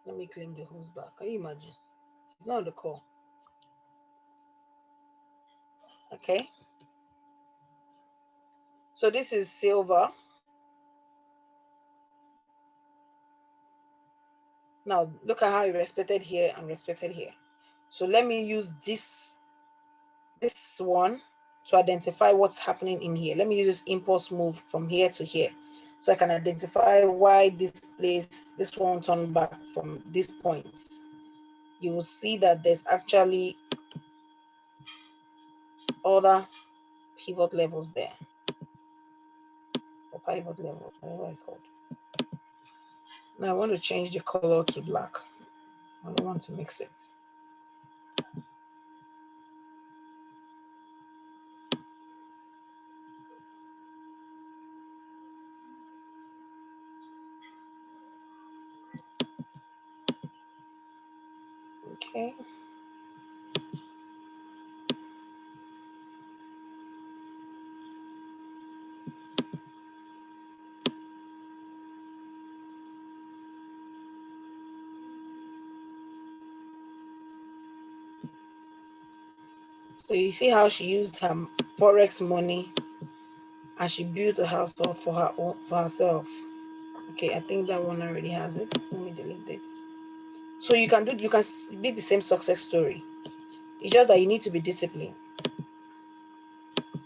Let me claim the host back. Can you imagine? He's not on the call. Okay. So this is silver. Now look at how it respected here and respected here. So let me use this one to identify what's happening in here. Let me use this impulse move from here to here. So I can identify why this one turned back from these points. You will see that there's actually other pivot levels there. or pivot level, whatever it's called. Now I want to change the color to black. I don't want to mix it. Okay. So you see how she used her Forex money and she built a house for herself. Okay, I think that one already has it. Let me delete it. So you can be the same success story. It's just that you need to be disciplined.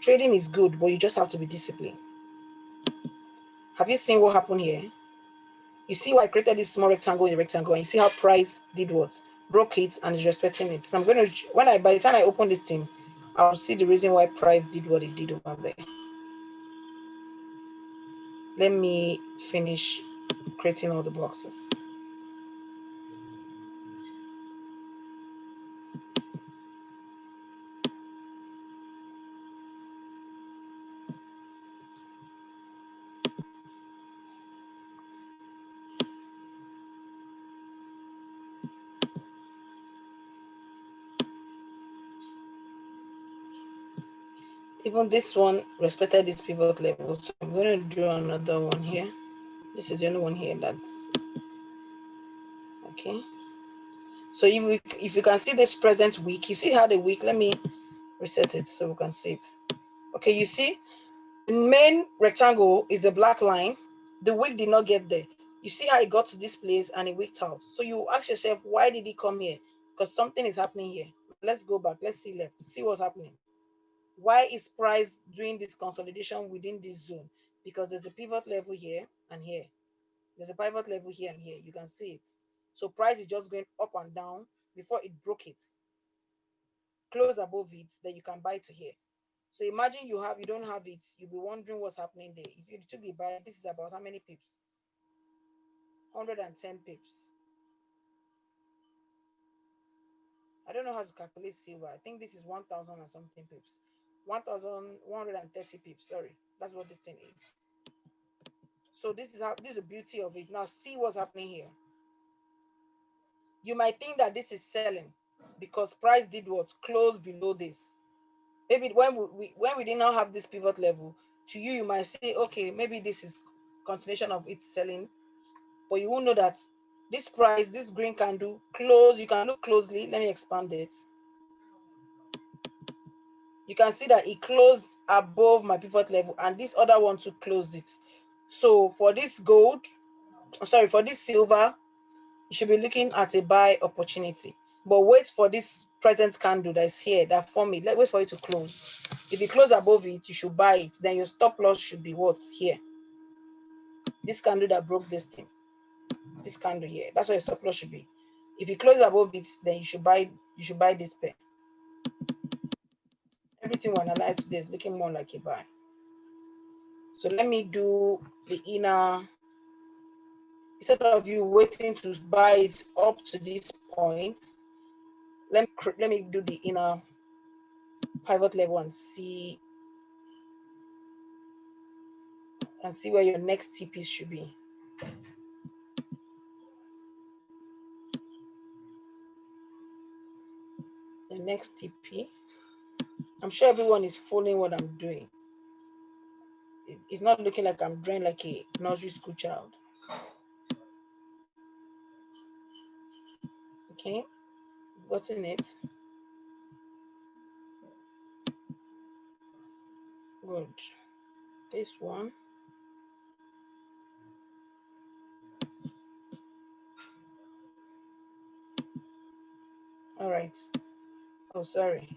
Trading is good, but you just have to be disciplined. Have you seen what happened here? You see why I created this small rectangle in a rectangle, and you see how price did what? Broke it and is respecting it. So I'm going to, by the time I open this thing, I'll see the reason why price did what it did over there. Let me finish creating all the boxes. Even this one respected this pivot level, so I'm going to do another one here. This is the only one here that's okay. So if you can see this present week, you see how the week, let me reset it so we can see it. Okay, you see the main rectangle is the black line. The wick did not get there. You see how it got to this place and it wicked out. So you ask yourself, why did it come here? Because something is happening here. Let's go back. Let's see left. See what's happening. Why is price doing this consolidation within this zone? Because there's a pivot level here and here. There's a pivot level here and here. You can see it. So price is just going up and down before it broke it. Close above it, then you can buy to here. So imagine you don't have it, you'll be wondering what's happening there. If you took the buy, this is about how many pips? 110 pips. I don't know how to calculate silver. I think this is 1,000 and something pips. 1,130 pips, sorry. That's what this thing is. So this is the beauty of it. Now see what's happening here. You might think that this is selling because price did what? Close below this. Maybe when we did not have this pivot level, to you might say, okay, maybe this is continuation of it selling, but you won't know that this price, this green candle close. You can look closely. Let me expand it. You can see that it closed above my pivot level, and this other one to close it. So for this gold, sorry, for this silver, you should be looking at a buy opportunity. But wait for this present candle that's here, that form it. Wait for it to close. If it close above it, you should buy it. Then your stop loss should be what's here. This candle that broke this thing. This candle here. That's where your stop loss should be. If you close above it, then you should buy this pair. Everything we analyze today is looking more like a buy. So let me do the inner. Instead of you waiting to buy it up to this point, let me do the inner pivot level and see where your next TP should be. The next TP. I'm sure everyone is following what I'm doing. It's not looking like I'm drawing like a nursery school child. Okay, gotten it. Good. This one. All right. Oh, sorry.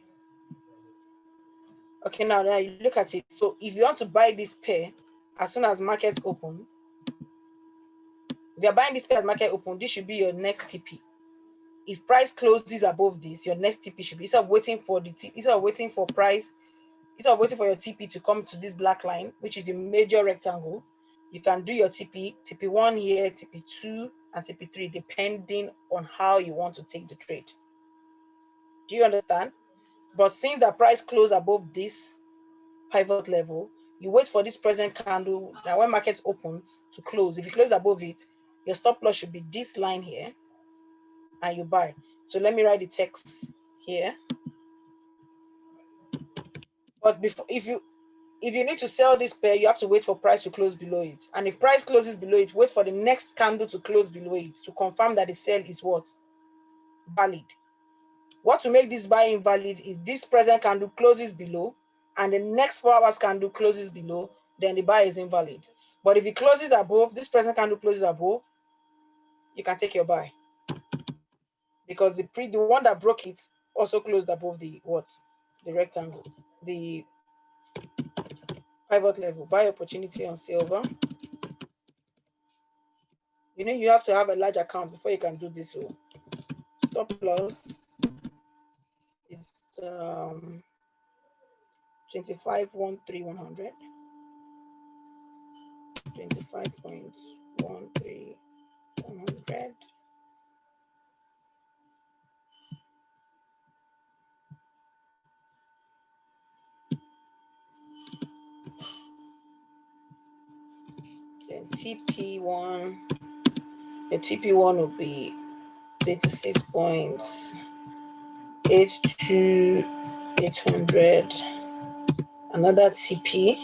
Okay, now you look at it. So if you want to buy this pair, as soon as market open, if you're buying this pair as market open, this should be your next TP. If price closes above this, your next TP should be, instead of waiting for price, instead of waiting for your TP to come to this black line, which is the major rectangle, you can do your TP1 here, TP2, and TP3, depending on how you want to take the trade. Do you understand? But since the price closed above this pivot level, you wait for this present candle. Now when market opens to close, if you close above it, your stop loss should be this line here, and you buy. So let me write the text here. But before, if you need to sell this pair, you have to wait for price to close below it. And if price closes below it, wait for the next candle to close below it to confirm that the sell is what? Valid. What to make this buy invalid is this present candle closes below and the next 4 hours candle closes below, then the buy is invalid. But if it closes above, this present candle closes above, you can take your buy. Because the one that broke it also closed above the what? The rectangle, the pivot level. Buy opportunity on silver. You know, you have to have a large account before you can do this. So stop loss is 25.13 25.13 then TP1. The TP1 will be 26.82800. Another TP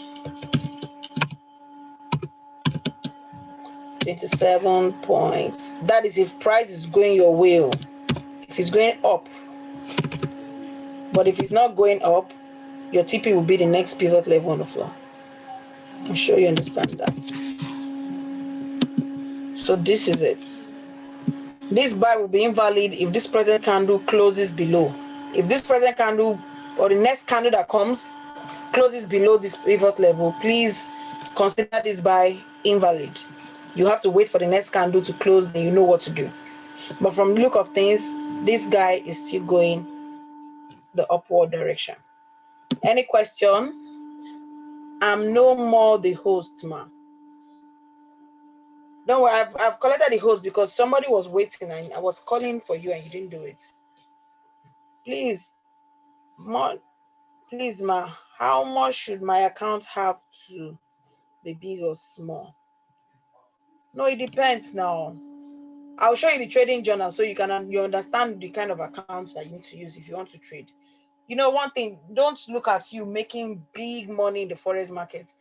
27 points. That is if price is going your way. If it's going up. But if it's not going up, your TP will be the next pivot level on the floor. I'm sure you understand that. So this is it. This buy will be invalid if this present candle closes below. If this present candle or the next candle that comes closes below this pivot level, please consider this buy invalid. You have to wait for the next candle to close, then you know what to do. But from the look of things, this guy is still going the upward direction. Any question? I'm no more the host, ma. Don't worry, I've collected the host because somebody was waiting and I was calling for you and you didn't do it. Please, ma, how much should my account have to be big or small? No, it depends now. I'll show you the trading journal so you understand the kind of accounts that you need to use if you want to trade. You know, one thing, don't look at you making big money in the forex market.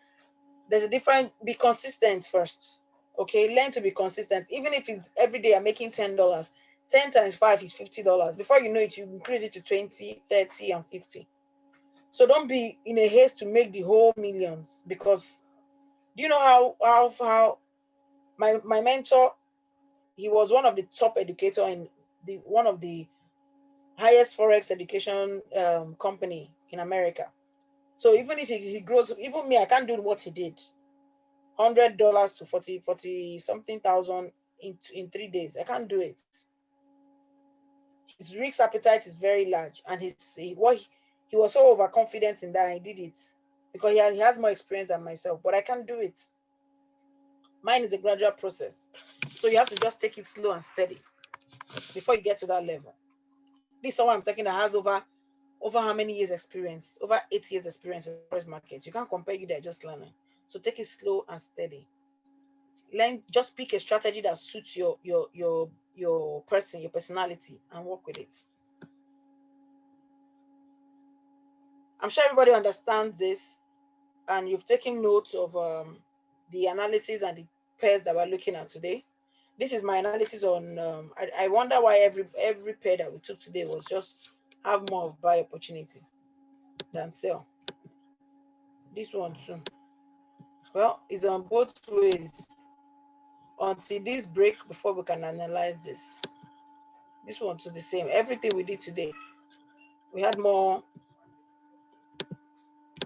There's a difference. Be consistent first. Okay, learn to be consistent. Even if it's every day you're making $10, 10 times 5 is $50. Before you know it, you increase it to 20, 30, and 50. So don't be in a haste to make the whole millions, because do you know how my mentor, he was one of the top educator in one of the highest forex education company in America. So even if he grows, even me, I can't do what he did. $100 to 40 something thousand in 3 days. I can't do it. His risk appetite is very large, and he was so overconfident in that he did it because he has more experience than myself. But I can't do it. Mine is a gradual process, so you have to just take it slow and steady before you get to that level. This is someone I'm talking that has over how many years experience? Over 8 years experience in the forex market. You can't compare you there just learning. So take it slow and steady. Learn, just pick a strategy that suits your personality, and work with it. I'm sure everybody understands this, and you've taken notes of the analysis and the pairs that we're looking at today. This is my analysis on I wonder why every pair that we took today was just have more of buy opportunities than sell. This one too. Well, it's on both ways until this break before we can analyze this. This one too the same. Everything we did today, we had more.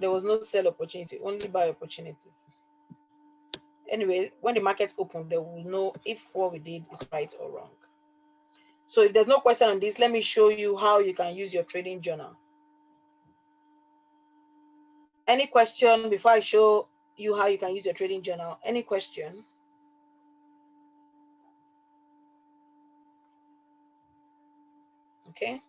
There was no sell opportunity, only buy opportunities. Anyway, when the market opened, they will know if what we did is right or wrong. So if there's no question on this, let me show you how you can use your trading journal. Any question before I show you how you can use your trading journal? Any question? Okay.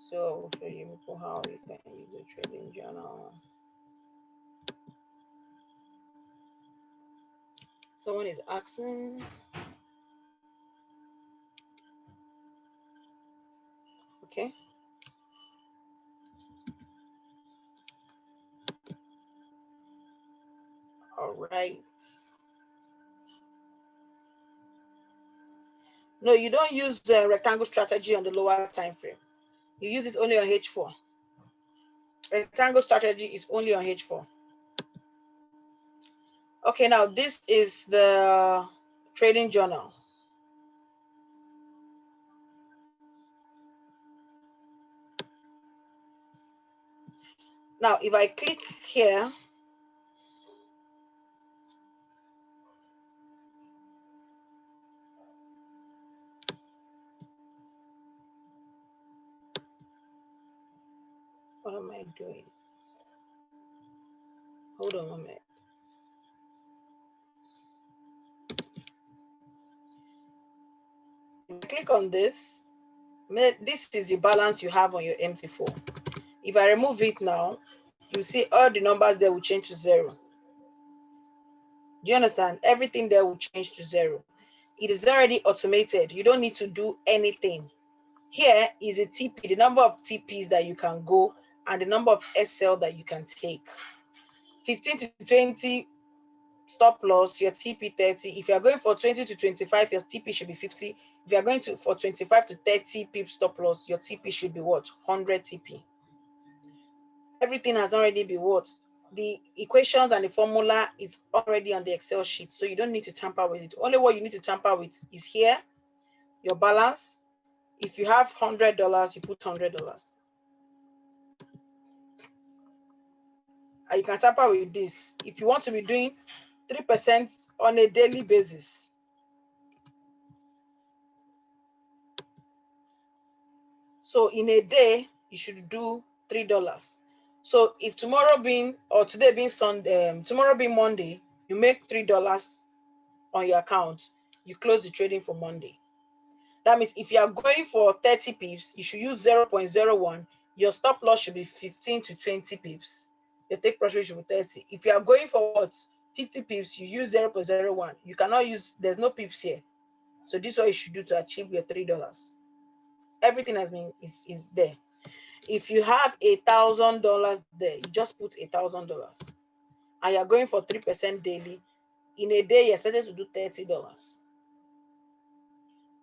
So for you people, how you can use a trading journal. Someone is asking. Okay. All right. No, you don't use the rectangle strategy on the lower time frame. You use it only on H4. Rectangle strategy is only on H4. Okay, now this is the trading journal. Now, if I click here, what am I doing? Hold on a minute. If I click on this is the balance you have on your MT4. If I remove it now, you see all the numbers there will change to 0. Do you understand? Everything there will change to 0. It is already automated. You don't need to do anything. Here is a TP, the number of TPs that you can go and the number of SL that you can take. 15 to 20 stop loss, your TP 30. If you are going for 20 to 25, your TP should be 50. If you are going for 25 to 30 pip stop loss, your TP should be what? 100 TP. Everything has already been what? The equations and the formula is already on the Excel sheet, so you don't need to tamper with it. Only what you need to tamper with is here, your balance. If you have $100, you put $100. And you can tamper with this. If you want to be doing 3% on a daily basis, so in a day, you should do $3. So if tomorrow being, or today being Sunday, tomorrow being Monday, you make $3 on your account, you close the trading for Monday. That means if you are going for 30 pips, you should use 0.01. Your stop loss should be 15 to 20 pips. Your take profit should be 30. If you are going for what? 50 pips, you use 0.01. You cannot use, there's no pips here. So this is what you should do to achieve your $3. Everything has been, is there. If you have $1,000 there, you just put $1,000 and you're going for 3% daily. In a day, you're expected to do $30.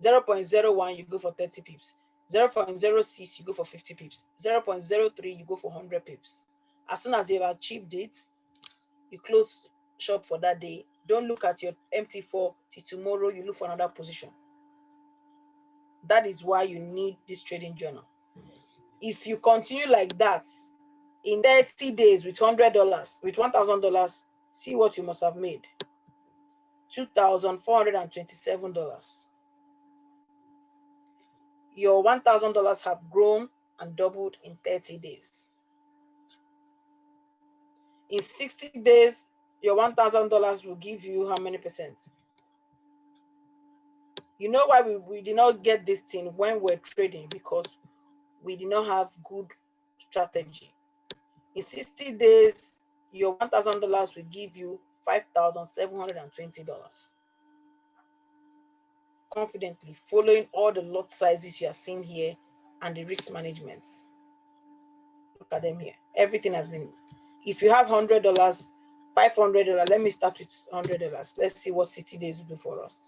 0.01, you go for 30 pips. 0.06, you go for 50 pips. 0.03, you go for 100 pips. As soon as you've achieved it, you close shop for that day. Don't look at your MT4 till tomorrow, you look for another position. That is why you need this trading journal. If you continue like that, in 30 days with $100, with $1,000, see what you must have made. $2,427. Your $1,000 have grown and doubled in 30 days. In 60 days, your $1,000 will give you how many percent? You know why we did not get this thing when we're trading? Because we did not have good strategy. In 60 days, your $1,000 will give you $5,720. Confidently, following all the lot sizes you are seeing here and the risk management. Look at them here. Everything has been, if you have $100, $500, let me start with $100. Let's see what 60 days will do for us.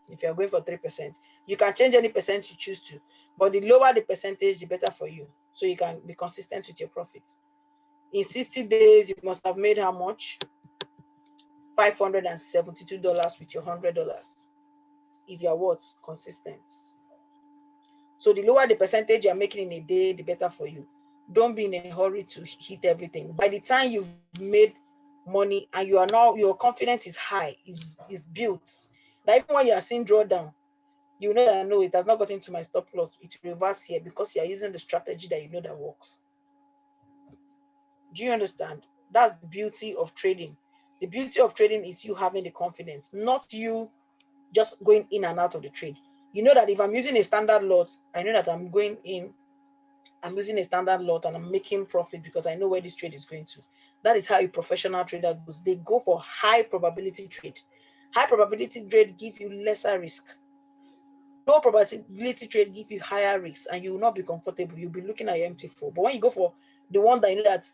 If you're going for 3%, you can change any percent you choose to, but the lower the percentage, the better for you. So you can be consistent with your profits. In 60 days, you must have made how much? $572 with your $100. If you're what? Consistent. So the lower the percentage you're making in a day, the better for you. Don't be in a hurry to hit everything. By the time you've made money and you are now, your confidence is high, is built. That even when you are seeing drawdown, you know that no, it has not gotten to my stop loss. It will reverse here because you are using the strategy that you know that works. Do you understand? That's the beauty of trading. The beauty of trading is you having the confidence, not you just going in and out of the trade. You know that if I'm using a standard lot, I know that I'm going in, I'm using a standard lot and I'm making profit because I know where this trade is going to. That is how a professional trader goes. They go for high probability trade. High probability trade give you lesser risk. Low probability trade give you higher risk, and you will not be comfortable. You'll be looking at your MT4. But when you go for the one that you know that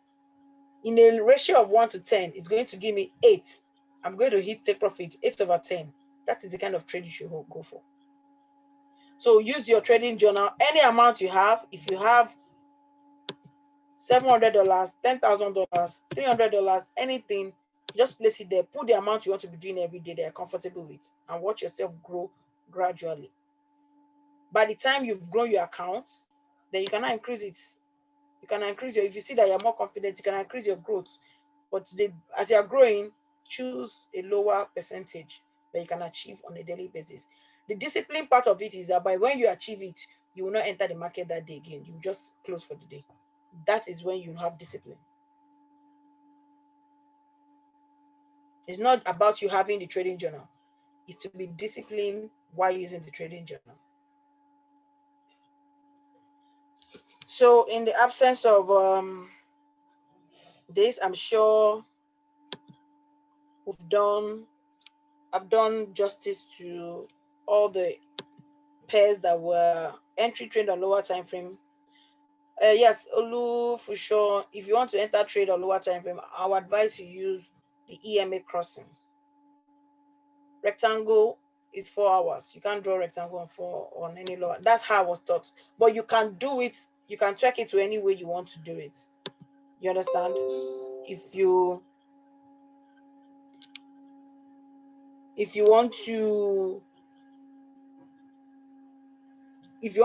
in a ratio of 1 to 10, it's going to give me 8. I'm going to take profit 8/10. That is the kind of trade you should go for. So use your trading journal. Any amount you have, if you have $700, $10,000, $300, anything, just place it there. Put the amount you want to be doing every day that you're comfortable with, and watch yourself grow gradually. By the time you've grown your account, then you cannot increase it. You can increase if you see that you're more confident, you can increase your growth. But as you're growing, choose a lower percentage that you can achieve on a daily basis. The discipline part of it is that by when you achieve it, you will not enter the market that day again. You just close for the day. That is when you have discipline. It's not about you having the trading journal. It's to be disciplined while using the trading journal. So in the absence of this, I'm sure I've done justice to all the pairs that were entry trade on lower time frame. Yes, Olu, for sure. If you want to enter trade on lower time frame, I would advise you use the EMA crossing. Rectangle is 4 hours. You can't draw rectangle on any lower. That's how I was taught. But you can do it. You can track it to any way you want to do it. You understand? If you want to do it